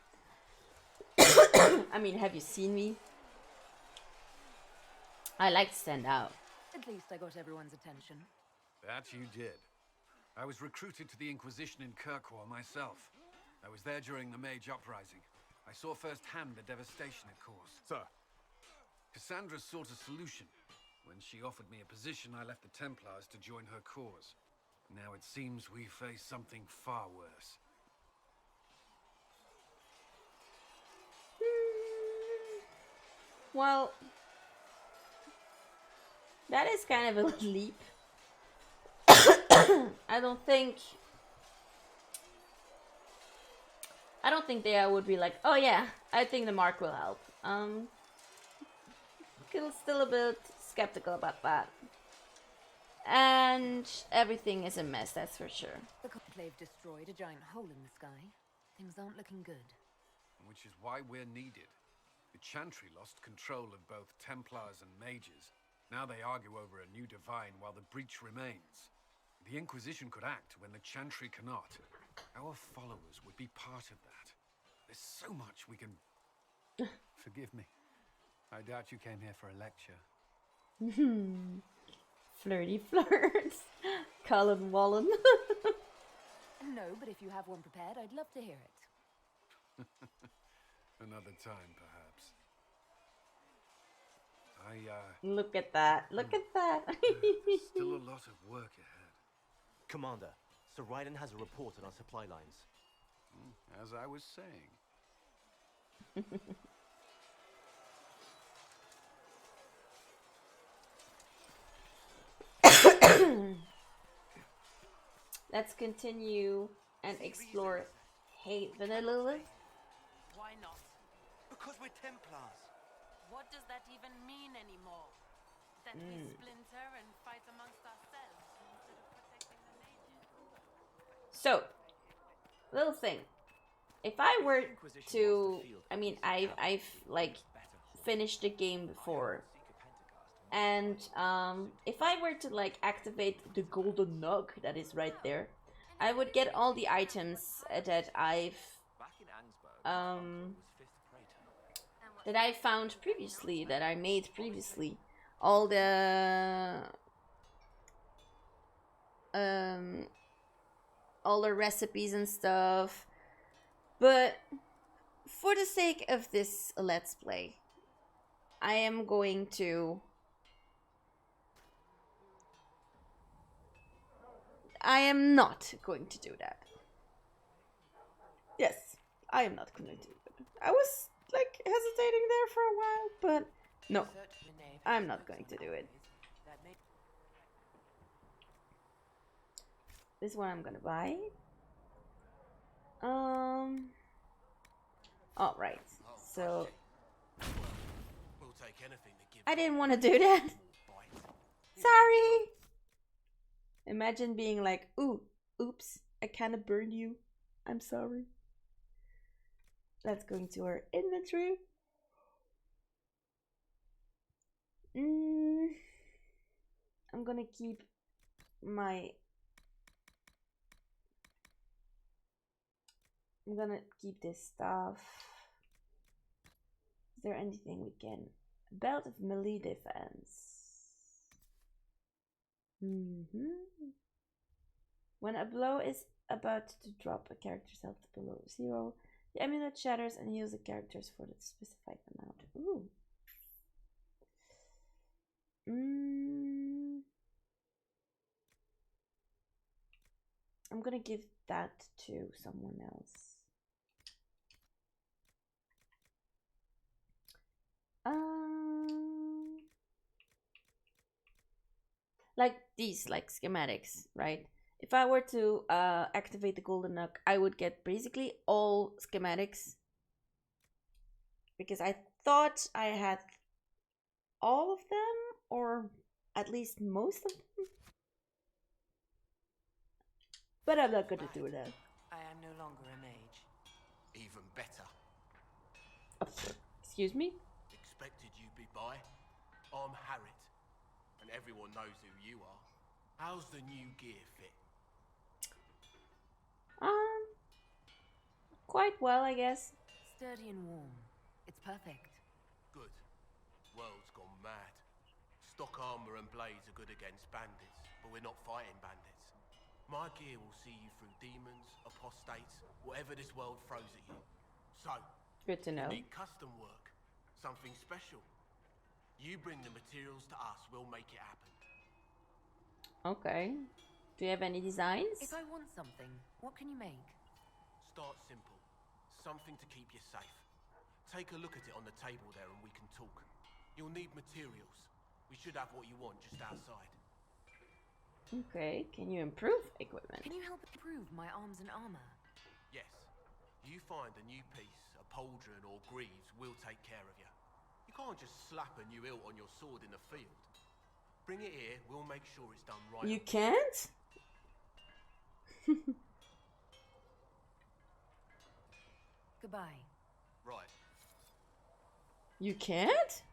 I mean, have you seen me? I like to stand out. At least I got everyone's attention. That you did. I was recruited to the Inquisition in Kirkwall myself. I was there during the Mage Uprising. I saw firsthand the devastation it caused. Sir. Cassandra sought a solution. When she offered me a position, I left the Templars to join her cause. Now it seems we face something far worse. Well, that is kind of a leap. I don't think they would be like, oh yeah, I think the mark will help. Still a bit skeptical about that. And everything is a mess, that's for sure. The conclave destroyed a giant hole in the sky. Things aren't looking good. Which is why we're needed. The Chantry lost control of both Templars and Mages. Now they argue over a new divine while the breach remains. The Inquisition could act when the Chantry cannot. Our followers would be part of that. There's so much we can... Forgive me. I doubt you came here for a lecture. Flirty flirts. Cullen Wallen. No, but if you have one prepared, I'd love to hear it. Another time, perhaps. Look at that. Look at that. There's still a lot of work ahead. Commander, Sir Raiden has a report on our supply lines. As I was saying. Let's continue and explore Haven a little. Why not? Because we're Templars. What does that even mean anymore? That we splinter and fight amongst ourselves instead of protecting the mages? So, little thing. If I were to, I mean, I've like finished the game before, and if I were to like activate the golden nug that is right there, I would get all the items that I found previously, that I made previously, all the recipes and stuff. But for the sake of this let's play, I am going to I am not going to do that. Yes, I am not going to do that. I was like hesitating there for a while, but no, I'm not going to do it. This one I'm gonna buy. All right. So I didn't want to do that. Sorry. Imagine being like, ooh, oops, I kind of burned you. I'm sorry. Let's go into our inventory. I'm gonna keep my... I'm gonna keep this stuff. Is there anything we can... Belt of melee defense. When a blow is about to drop a character's health below 0, the amulet shatters and heals the characters for the specified amount. Ooh. I'm gonna give that to someone else. Like these, like schematics, right? If I were to activate the golden nug, I would get basically all schematics, because I thought I had all of them, or at least most of them. but I'm not gonna do that. I am no longer a mage. Even better. Excuse me? Expected you'd be by. I'm Harriet, and everyone knows who you are. How's the new gear fit? Quite well, I guess. Sturdy and warm. It's perfect. Good. World's gone mad. Stock armor and blades are good against bandits, but we're not fighting bandits. My gear will see you through demons, apostates, whatever this world throws at you. So, good to know. You need custom work, something special. You bring the materials to us, we'll make it happen. Okay. Do you have any designs? If I want something, what can you make? Start simple. Something to keep you safe. Take a look at it on the table there and we can talk. You'll need materials. We should have what you want just outside. Okay, can you improve equipment? Can you help improve my arms and armor? Yes. You find a new piece, a pauldron or greaves, we'll take care of you. You can't just slap a new hilt on your sword in the field. Bring it here, we'll make sure it's done right. You can't? Goodbye. Right. You can't?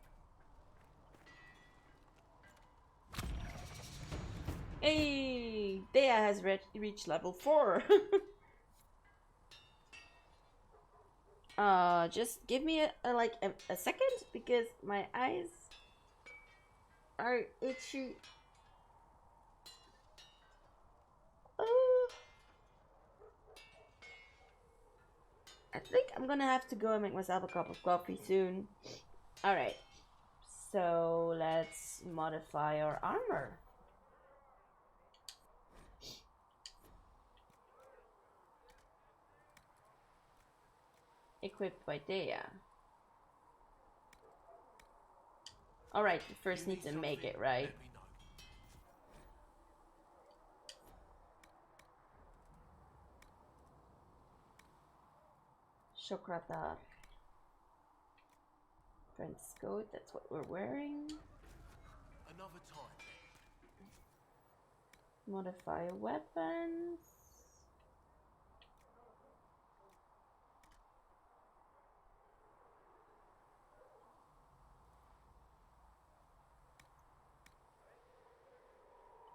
Hey, Dea has reached level 4. Just give me a second because my eyes are itchy. I think I'm gonna have to go and make myself a cup of coffee soon. Alright, so let's modify our armor. Equipped by Dea. Alright, we first need to make it, right? Shokratar. Friend's coat, that's what we're wearing. Another time. Modify weapons.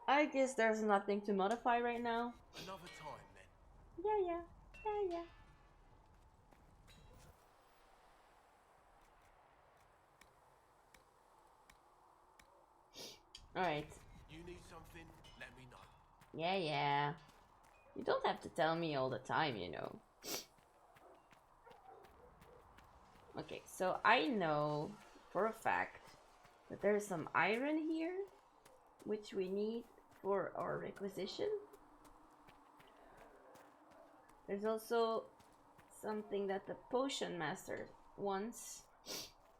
I guess there's nothing to modify right now. Another time then. Yeah. Alright. You need something, let me know. Yeah. You don't have to tell me all the time, you know. Okay, so I know for a fact that there's some iron here, which we need for our requisition. There's also something that the potion master wants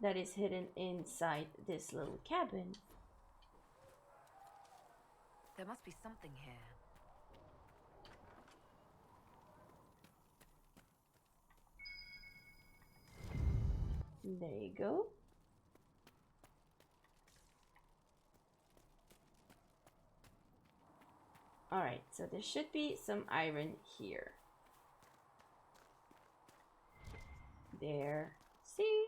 that is hidden inside this little cabin. There must be something here. There you go. Alright, so there should be some iron here. There. See?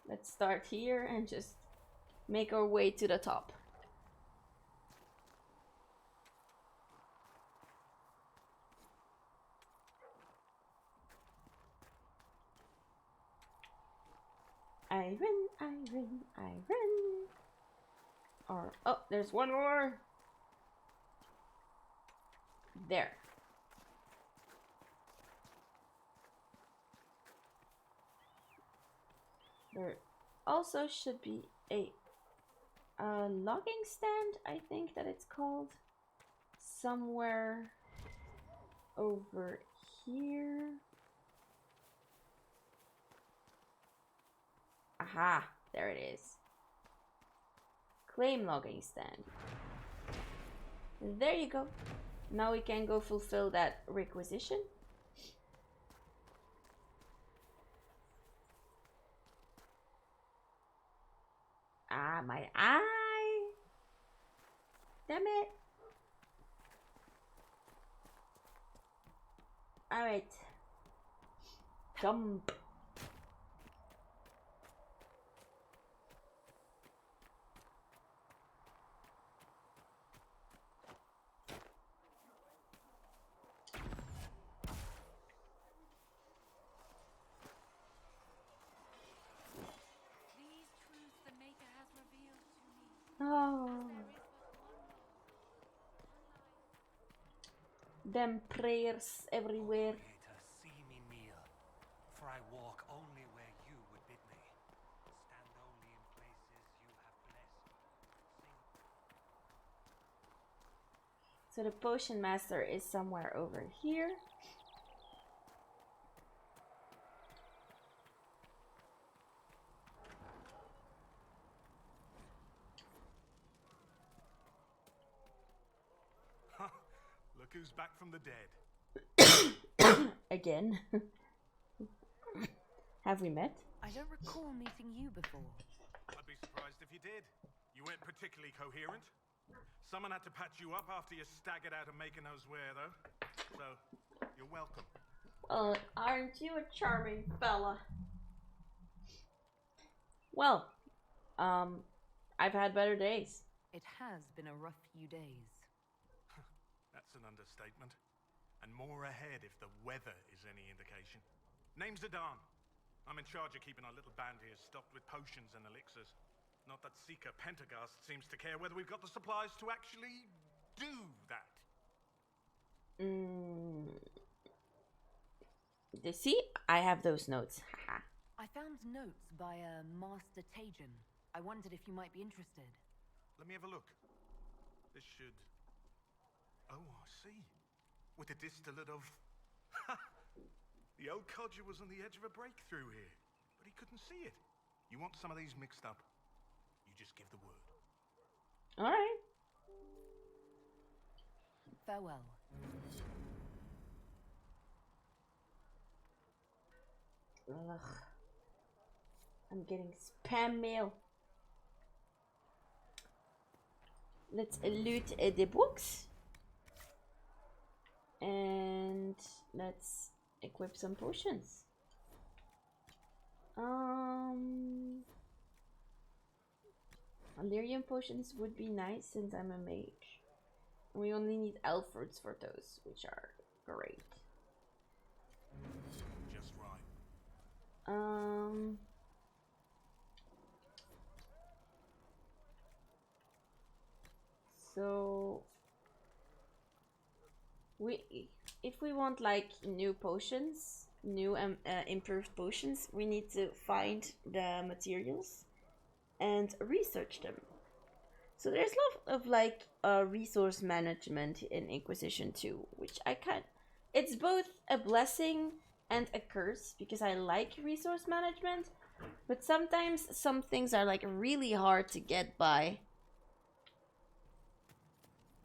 Let's start here and just make our way to the top. Iron. Or, oh, there's one more. There. There also should be a logging stand, I think that it's called, somewhere over here. Aha, there it is. Claim logging stand. There you go. Now we can go fulfill that requisition. Ah, my eye. Damn it. Alright. Jump. These truths the Maker has revealed to me. Oh. Them prayers everywhere. Creator, see me kneel, for I walk only where you would bid me. Stand only in places you have blessed. So the potion master is somewhere over here. Look who's back from the dead. Again. Have we met? I don't recall meeting you before. I'd be surprised if you did. You weren't particularly coherent. Someone had to patch you up after you staggered out of making those wear, though. So, you're welcome. Well, aren't you a charming fella? Well, I've had better days. It has been a rough few days. That's an understatement. And more ahead if the weather is any indication. Name's Add-on. I'm in charge of keeping our little band here stocked with potions and elixirs. Not that Seeker Pentagast seems to care whether we've got the supplies to actually do that. See, I have those notes. Haha. I found notes by a Master Tajan. I wondered if you might be interested. Let me have a look. This should... Oh, I see. With a distillate of... The old codger was on the edge of a breakthrough here, but he couldn't see it. You want some of these mixed up? You just give the word. All right. Farewell. Ugh. I'm getting spam mail. Let's loot the books. And let's equip some potions. Lyrium potions would be nice since I'm a mage. We only need elf fruits for those, which are great. Just right. So if we want like new potions, new improved potions, we need to find the materials and research them. So there's a lot of like resource management in Inquisition 2, which it's both a blessing and a curse because I like resource management, but sometimes some things are like really hard to get by.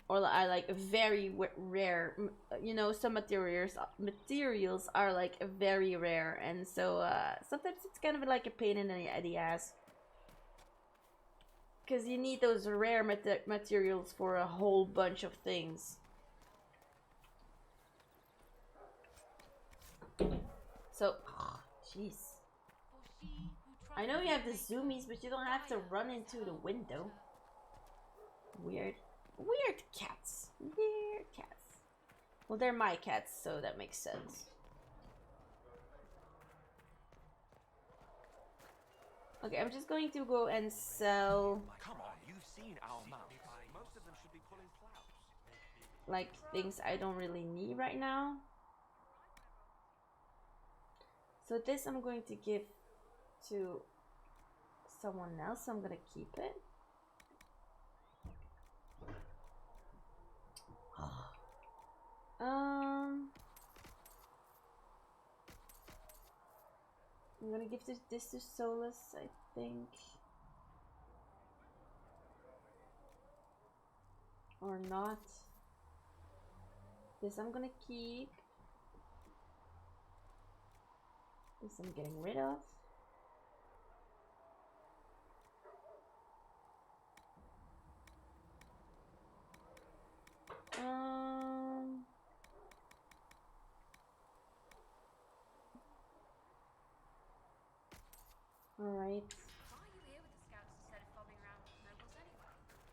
Or I like very rare, you know, some materials are like very rare, and so sometimes it's kind of like a pain in the ass. Because you need those rare materials for a whole bunch of things. So, jeez. I know you have the zoomies, but you don't have to run into the window. Weird cats. Weird cats. Well, they're my cats, so that makes sense. Okay, I'm just going to go and sell. Come on, you've seen our mounts. Most of them should be pulling plows. Like things I don't really need right now. So this I'm going to give to someone else. So I'm gonna keep it. I'm gonna give this to Solus, I think. Or not. This I'm gonna keep. This I'm getting rid of. Alright.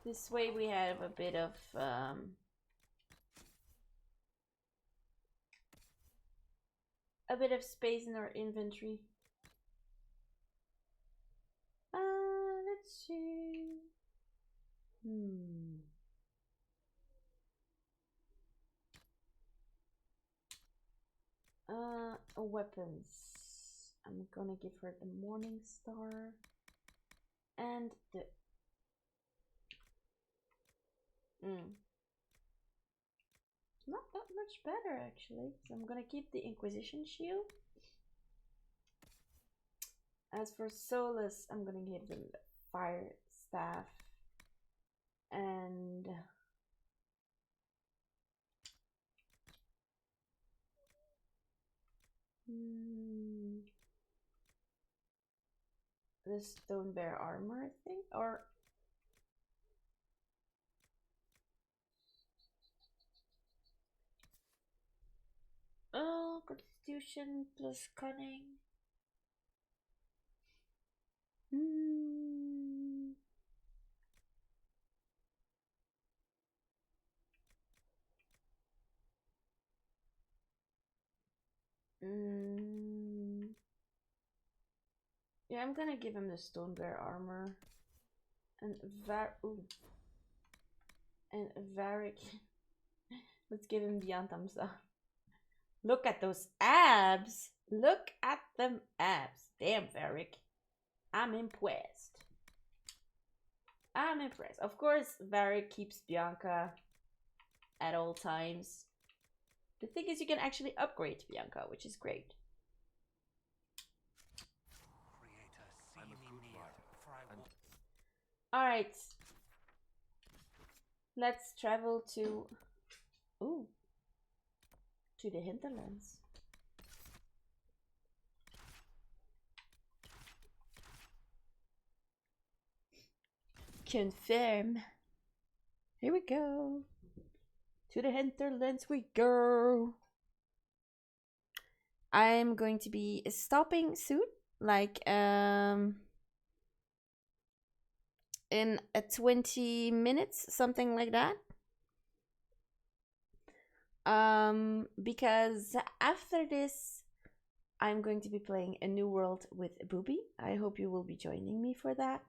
This way we have a bit of space in our inventory. Let's see. Weapons. I'm gonna give her the Morning Star and the not that much better actually. So I'm gonna keep the Inquisition shield. As for Solus, I'm gonna give them the Fire Staff and the Stone Bear armor, I think, or Constitution plus Cunning. Yeah, I'm gonna give him the Stone Bear armor and Varric. Let's give him the Antamsa. Look at those abs! Look at them abs! Damn, Varric. I'm impressed. I'm impressed. Of course, Varric keeps Bianca at all times. The thing is, you can actually upgrade Bianca, which is great. Alright. Let's travel to the hinterlands. Confirm. Here we go. To the hinterlands we go. I'm going to be stopping soon, like in 20 minutes, something like that. Because after this, I'm going to be playing a new world with Booby. I hope you will be joining me for that.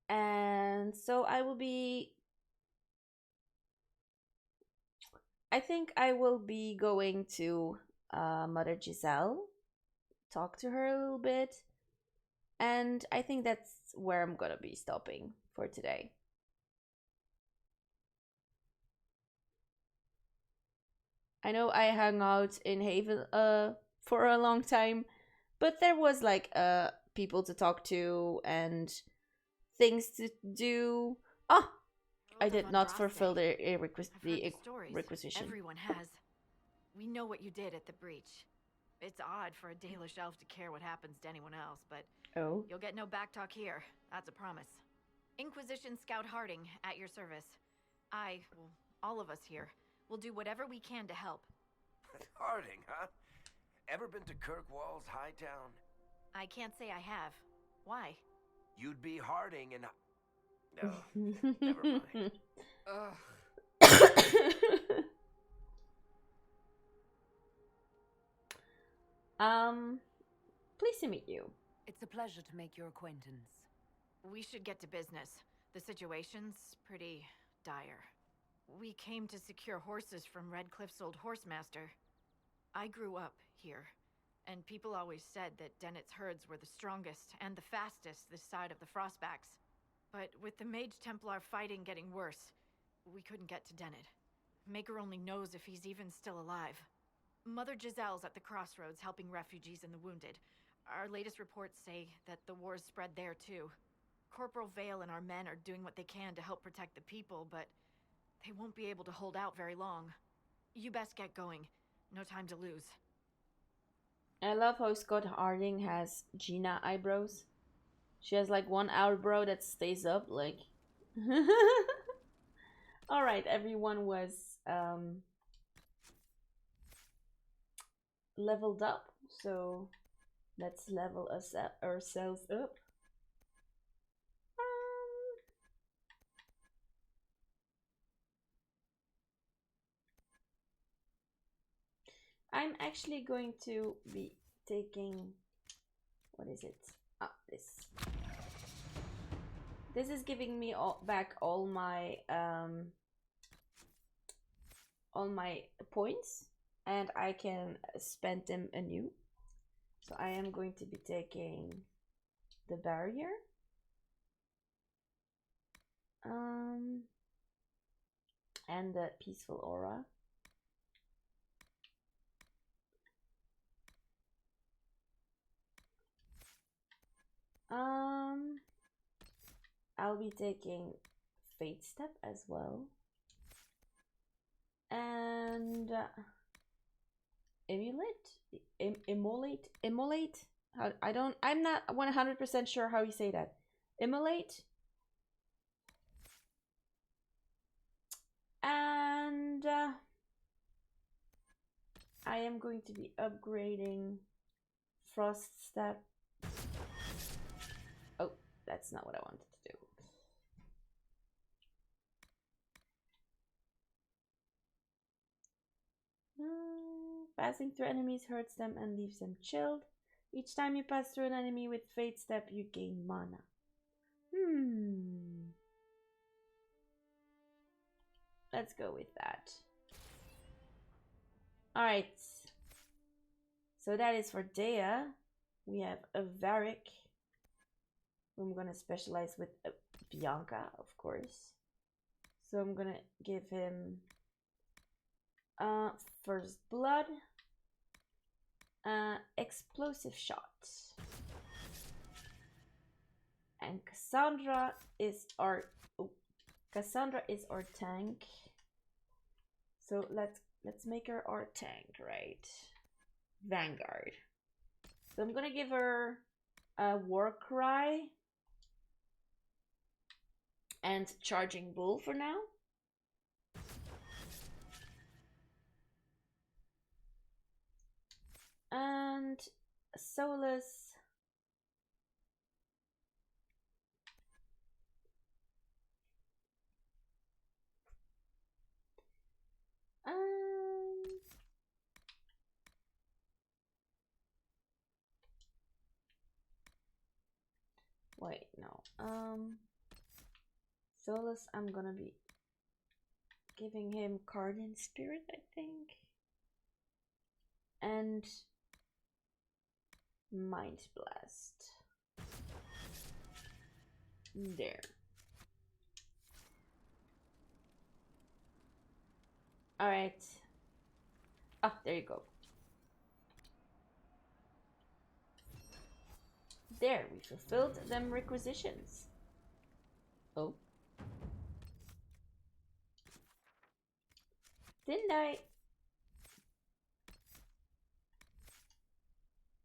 And so I think I will be going to Mother Giselle, talk to her a little bit, and I think that's where I'm gonna be stopping for today. I know I hung out in Haven for a long time, but there was like people to talk to and things to do. Oh, I did not fulfill the requisition. Everyone has. We know what you did at the breach. It's odd for a Dalish elf to care what happens to anyone else, but you'll get no backtalk here. That's a promise. Inquisition Scout Harding, at your service. All of us here, will do whatever we can to help. Harding, huh? Ever been to Kirkwall's Hightown? I can't say I have. Why? You'd be Harding and... No, never mind. Pleased to meet you. It's a pleasure to make your acquaintance. We should get to business. The situation's pretty dire. We came to secure horses from Redcliffe's old horsemaster. I grew up here, and people always said that Dennett's herds were the strongest and the fastest this side of the Frostbacks. But with the Mage Templar fighting getting worse, we couldn't get to Dennett. Maker only knows if he's even still alive. Mother Giselle's at the crossroads helping refugees and the wounded. Our latest reports say that the war's spread there too. Corporal Vale and our men are doing what they can to help protect the people, but they won't be able to hold out very long. You best get going. No time to lose. I love how Scott Harding has Gina eyebrows. She has like one eyebrow that stays up, like... Alright, everyone was leveled up. So let's level us up, ourselves up. I'm actually going to be taking, what is it? Ah, this. This is giving me back all my points, and I can spend them anew. So I am going to be taking the barrier. And the peaceful aura. I'll be taking Fate Step as well. And Immolate? I'm not 100% sure how you say that. Immolate? And I am going to be upgrading Frost Step. Oh, that's not what I wanted to do. Passing through enemies hurts them and leaves them chilled. Each time you pass through an enemy with Fate Step, you gain mana. Let's go with that. Alright. So that is for Dea. We have a Varric, who I'm gonna specialize with Bianca, of course. So I'm gonna give him First Blood, Explosive Shot. And Cassandra is our tank. So let's make her our tank, right? Vanguard. So I'm gonna give her a War Cry and Charging Bull for now. And Solus. Wait, no. Solus, I'm gonna be giving him Guardian Spirit, I think. And Mind Blast. There. Alright. Ah, there you go. There, we fulfilled them requisitions. Oh. Didn't I?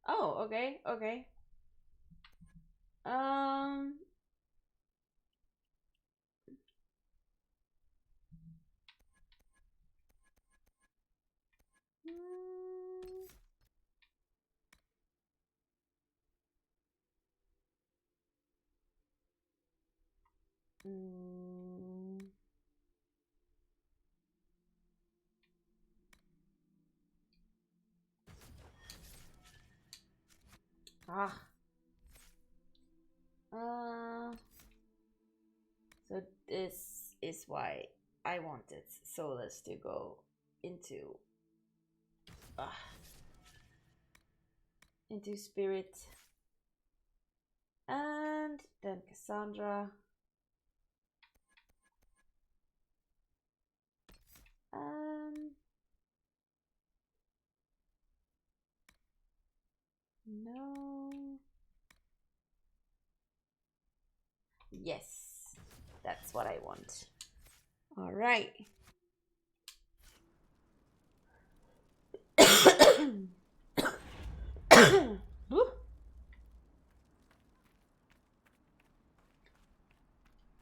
Oh, okay, okay. So this is why I wanted Solus to go into Spirit. And then Cassandra. No. Yes, that's what I want. All right.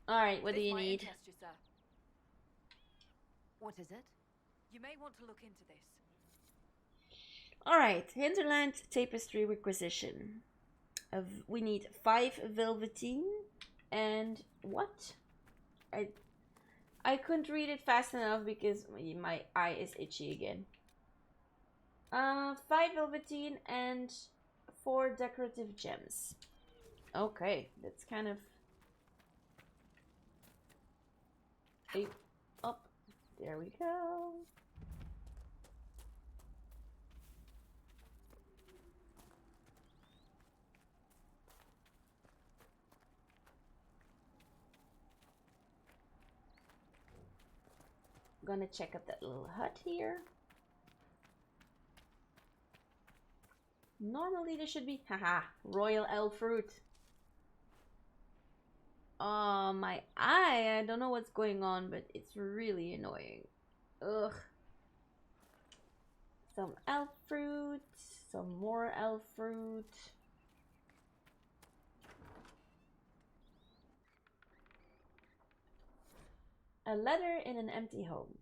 All right, what do you need? You, sir. What is it? You may want to look into this. Alright, Hinterland Tapestry Requisition. We need 5 velveteen and what? I couldn't read it fast enough because my eye is itchy again. 5 velveteen and 4 decorative gems. Okay, that's kind of up. There we go. Gonna check out that little hut here. Normally there should be, haha, royal elf fruit. Oh, my eye, I don't know what's going on, but it's really annoying. Ugh. Some elf fruit, some more elf fruit. A letter in an empty home.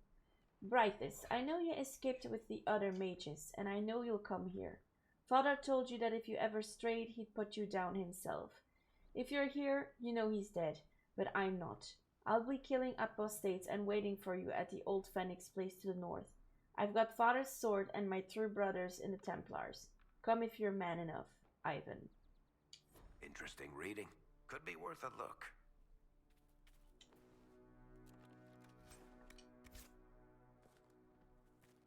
Brightness, I know you escaped with the other mages, and I know you'll come here. Father told you that if you ever strayed, he'd put you down himself. If you're here, you know he's dead, but I'm not. I'll be killing apostates and waiting for you at the old Phoenix place to the north. I've got Father's sword and my true brothers in the Templars. Come if you're man enough, Ivan. Interesting reading. Could be worth a look.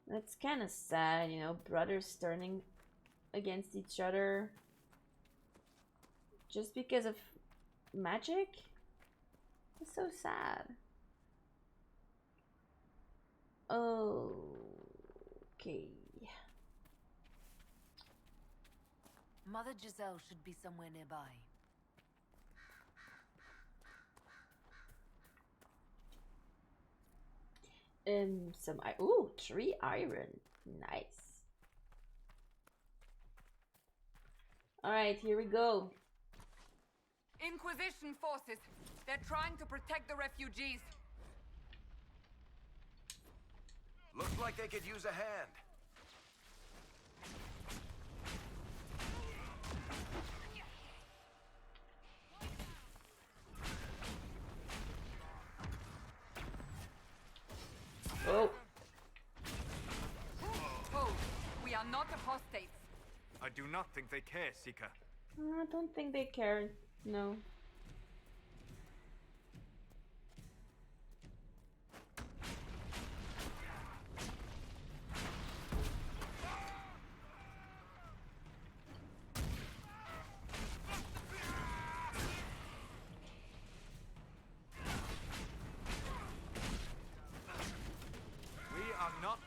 That's kind of sad, you know, brothers turning against each other just because of magic. It's so sad. Okay. Mother Giselle should be somewhere nearby. Some ooh, 3 iron. Nice. Alright, here we go. Inquisition forces. They're trying to protect the refugees. Looks like they could use a hand. Oh. Oh, we are not apostates. I do not think they care, Seeker. I don't think they care. No.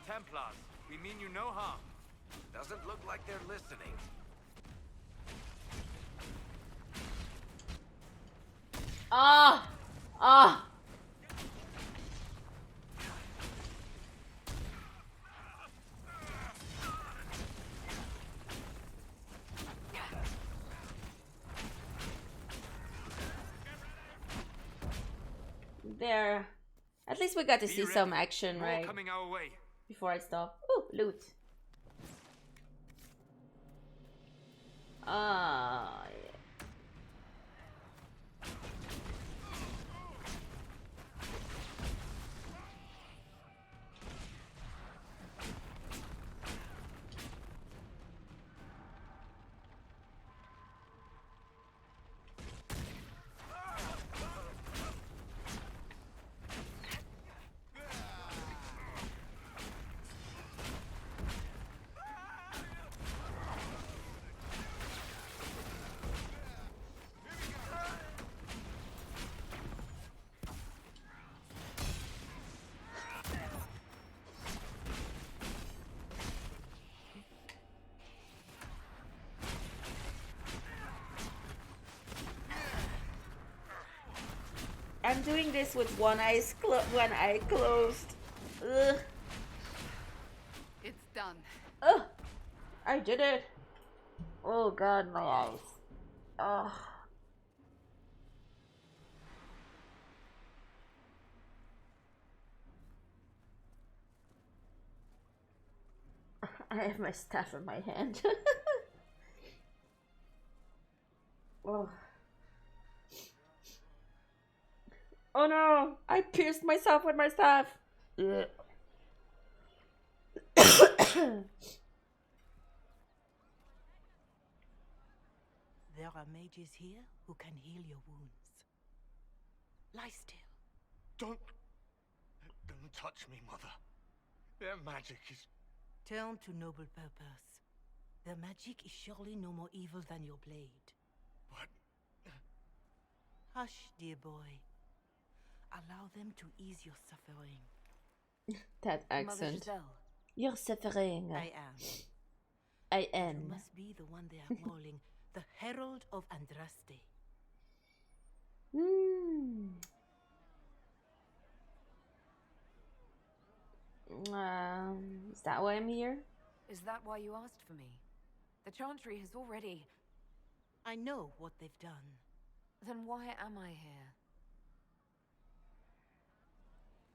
Templars. We mean you no harm. Doesn't look like they're listening. Ah! Ah! There. At least we got to see some action, right? Coming our way. Before I stop. Ooh, loot. Ah, yeah. I'm doing this with one eye closed. Ugh. It's done. Ugh. I did it. Oh god, my eyes. Ugh. I have my staff in my hand. Oh. Oh no! I pierced myself with my staff! Ugh. There are mages here who can heal your wounds. Lie still. Don't touch me, Mother. Their magic is... Turn to noble purpose. Their magic is surely no more evil than your blade. But... Hush, dear boy. Allow them to ease your suffering. That accent. You're suffering. I am. I am. You must be the one they are calling the Herald of Andraste. Is that why I'm here? Is that why you asked for me? The Chantry has already... I know what they've done. Then why am I here?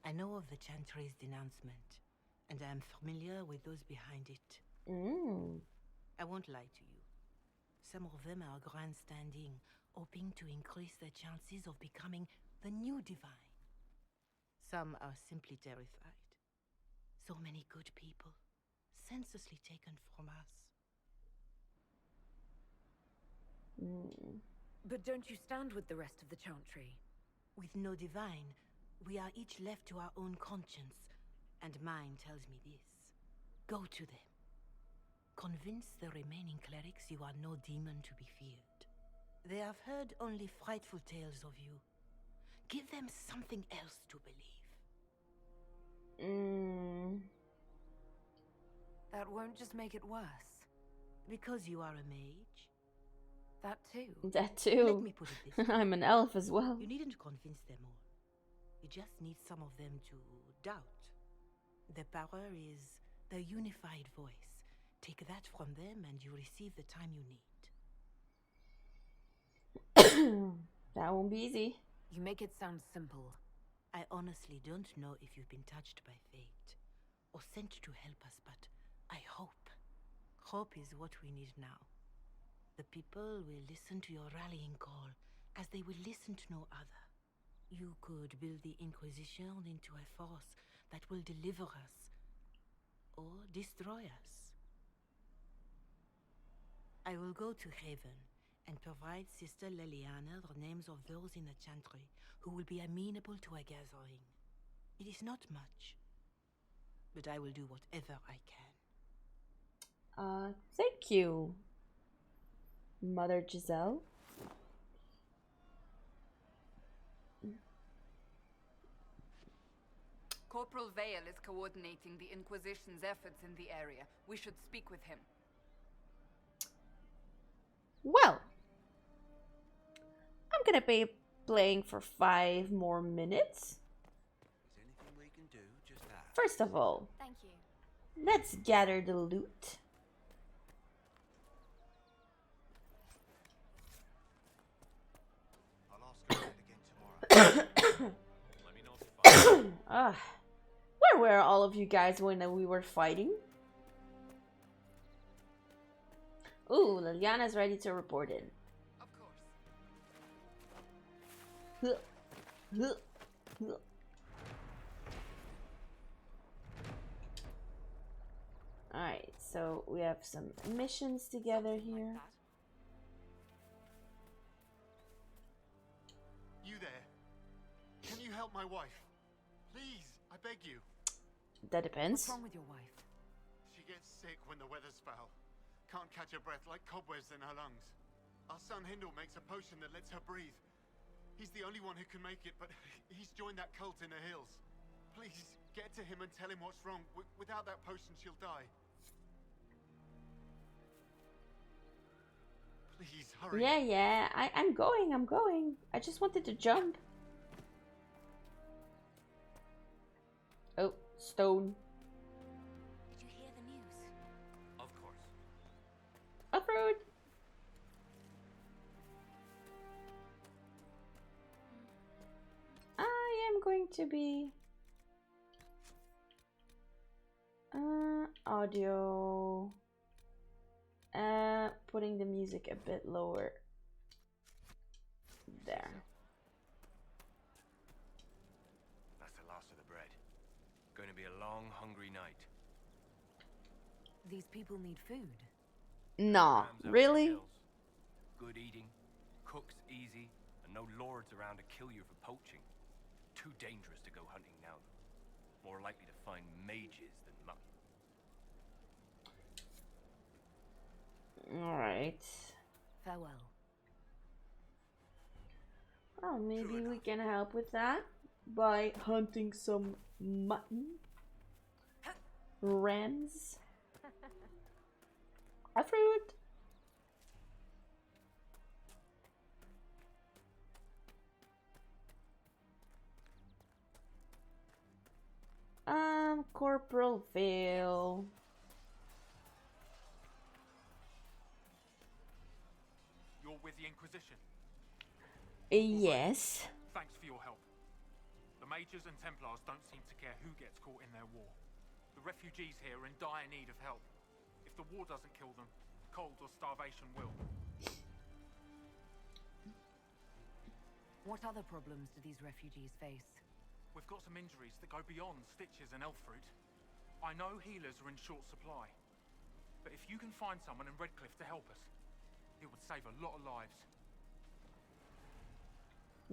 I know of the Chantry's denouncement, and I am familiar with those behind it. I won't lie to you. Some of them are grandstanding, hoping to increase their chances of becoming the new divine. Some are simply terrified. So many good people, senselessly taken from us. But don't you stand with the rest of the Chantry? With no divine, we are each left to our own conscience, and mine tells me this. Go to them. Convince the remaining clerics you are no demon to be feared. They have heard only frightful tales of you. Give them something else to believe. That won't just make it worse. Because you are a mage? That too. That too. Let me put it this way. I'm an elf as well. You needn't convince them all. You just need some of them to doubt. Their power is their unified voice. Take that from them and you receive the time you need. That won't be easy. You make it sound simple. I honestly don't know if you've been touched by fate or sent to help us, but I hope. Hope is what we need now. The people will listen to your rallying call as they will listen to no other. You could build the Inquisition into a force that will deliver us or destroy us. I will go to Haven and provide Sister Leliana the names of those in the Chantry who will be amenable to a gathering. It is not much, but I will do whatever I can. Thank you, Mother Giselle. Corporal Vale is coordinating the Inquisition's efforts in the area. We should speak with him. Well, I'm gonna be playing for 5 more minutes. Anything we can do, just ask. First of all, Thank you. let's gather the loot. I'll ask her again tomorrow. Let me know if you find Where were all of you guys when we were fighting? Ooh, Liliana's ready to report in. Of course. Alright, so we have some missions together here. You there? Can you help my wife? Please, I beg you. That depends. What's wrong with your wife? She gets sick when the weather's foul. Can't catch her breath, like cobwebs in her lungs. Our son Hindle makes a potion that lets her breathe. He's the only one who can make it, but he's joined that cult in the hills. Please, get to him and tell him what's wrong. Without that potion, she'll die. Please, hurry. Yeah, I'm going. I just wanted to jump. Oh, stone. Did you hear the news? Of course. Off-road. I am going to be Audio. Putting the music a bit lower. There. That's the last of the bread. Going to be a long, hungry night. These people need food. No, really? Good eating, cooks easy, and no lords around to kill you for poaching. Too dangerous to go hunting now. More likely to find mages than mutton. Alright. Farewell. Oh, maybe we can help with that by hunting some mutton. Rams. A fruit. Corporal Vale. You're with the Inquisition? Yes. Thanks for your help. The Mages and Templars don't seem to care who gets caught in their war. The refugees here are in dire need of help. If the war doesn't kill them, cold or starvation will. What other problems do these refugees face? We've got some injuries that go beyond stitches and elf fruit. I know healers are in short supply. But if you can find someone in Redcliffe to help us, it would save a lot of lives.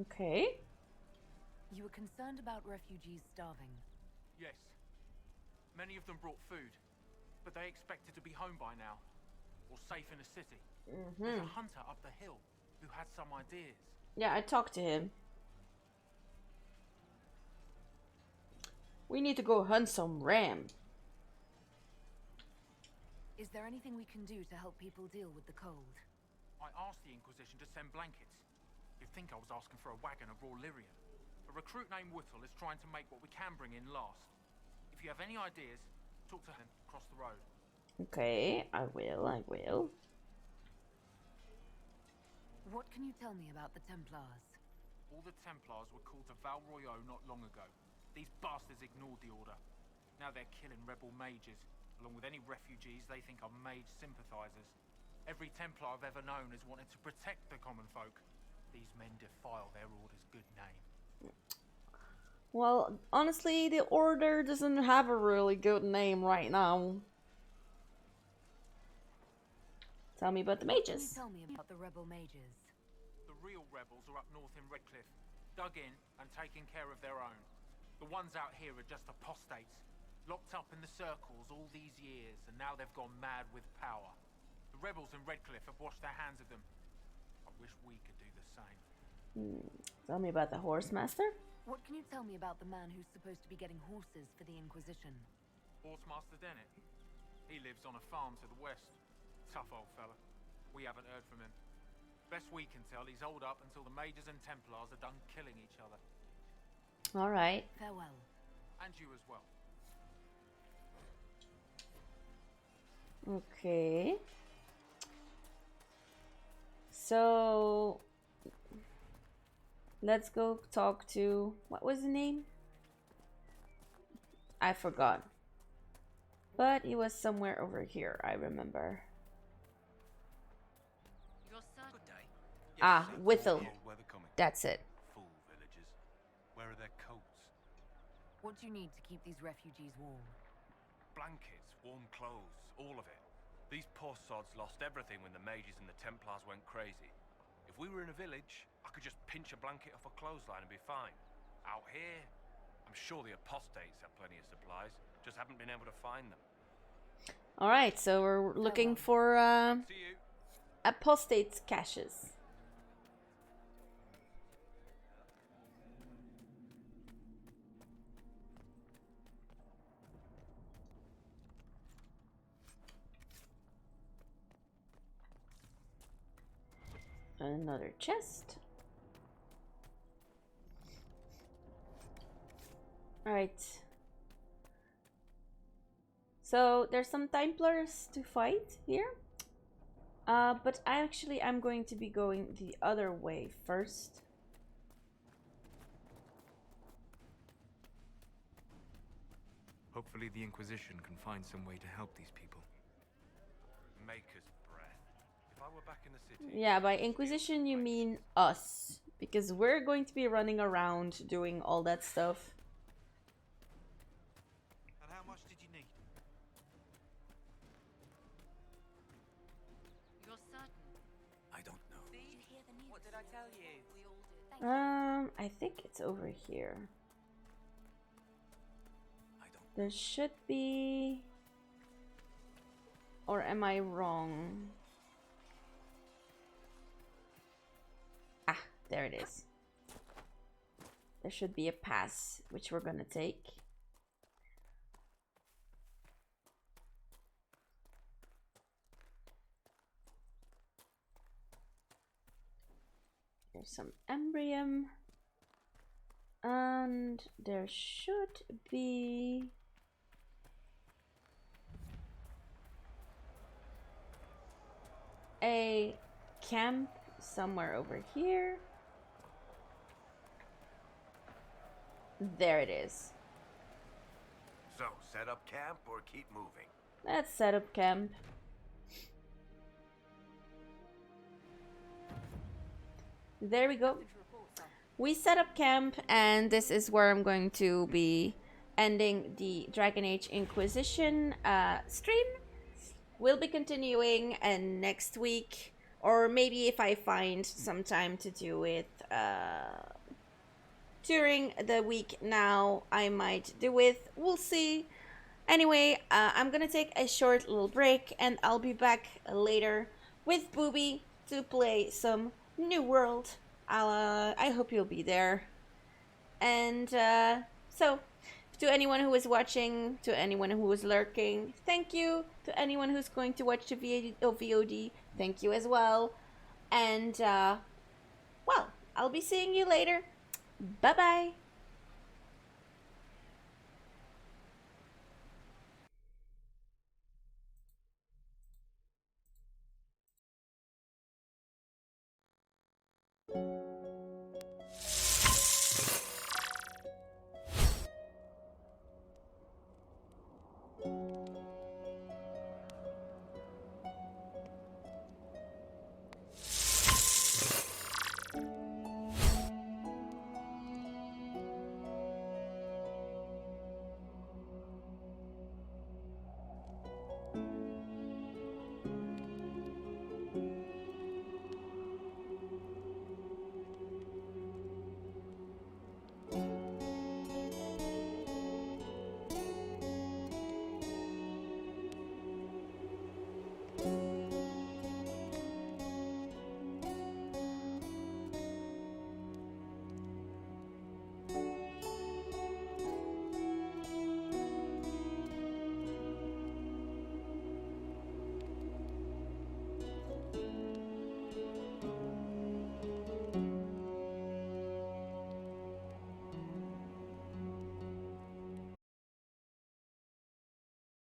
Okay. You were concerned about refugees starving? Yes. Many of them brought food, but they expected to be home by now, or safe in a city. There's a hunter up the hill who had some ideas. Yeah, I talked to him. We need to go hunt some ram. Is there anything we can do to help people deal with the cold? I asked the Inquisition to send blankets. You'd think I was asking for a wagon of raw lyrium. A recruit named Whittle is trying to make what we can bring in last. If you have any ideas, talk to him across the road. Okay, I will. What can you tell me about the Templars? All the Templars were called to Val Royeaux not long ago. These bastards ignored the order. Now they're killing rebel mages, along with any refugees they think are mage sympathizers. Every Templar I've ever known has wanted to protect the common folk. These men defile their order's good name. Well, honestly, the order doesn't have a really good name right now. Tell me about the mages. Tell me about the rebel mages. The real rebels are up north in Redcliffe, dug in and taking care of their own. The ones out here are just apostates, locked up in the circles all these years, and now they've gone mad with power. The rebels in Redcliffe have washed their hands of them. I wish we could do the same. Tell me about the horse master. What can you tell me about the man who's supposed to be getting horses for the Inquisition? Horsemaster Dennett. He lives on a farm to the west. Tough old fella. We haven't heard from him. Best we can tell, he's holed up until the Mages and Templars are done killing each other. All right. Farewell. And you as well. Okay. So let's go talk to, what was the name? I forgot. But he was somewhere over here, I remember. Ah, Whittle. That's it. Fool villagers. Where are their coats? What do you need to keep these refugees warm? Blankets, warm clothes, all of it. These poor sods lost everything when the mages and the Templars went crazy. If we were in a village, I could just pinch a blanket off a clothesline and be fine. Out here, I'm sure the apostates have plenty of supplies, just haven't been able to find them. Alright, so we're looking for apostates caches. Another chest. Alright. So there's some Templars to fight here. But I'm going to be going the other way first. Hopefully the Inquisition can find some way to help these people. Maker's breath. If I were back in the city... Yeah, by Inquisition you mean us. Because we're going to be running around doing all that stuff. And how much did you need? You're certain? I don't know. Did you hear the news? What did I tell you? We all did. I think it's over here. There should be... Or am I wrong? Ah, there it is. There should be a pass, which we're gonna take. There's some embryum. And there should be... a camp somewhere over here. There it is. So, set up camp or keep moving? Let's set up camp. There we go. We set up camp, and this is where I'm going to be ending the Dragon Age Inquisition stream. We'll be continuing next week, or maybe if I find some time to do it during the week now, I might do it. We'll see. Anyway, I'm gonna take a short little break, and I'll be back later with Booby to play some New World. I hope you'll be there. And so... to anyone who is watching, to anyone who is lurking, thank you. To anyone who's going to watch the VOD, thank you as well. And, well, I'll be seeing you later. Bye-bye.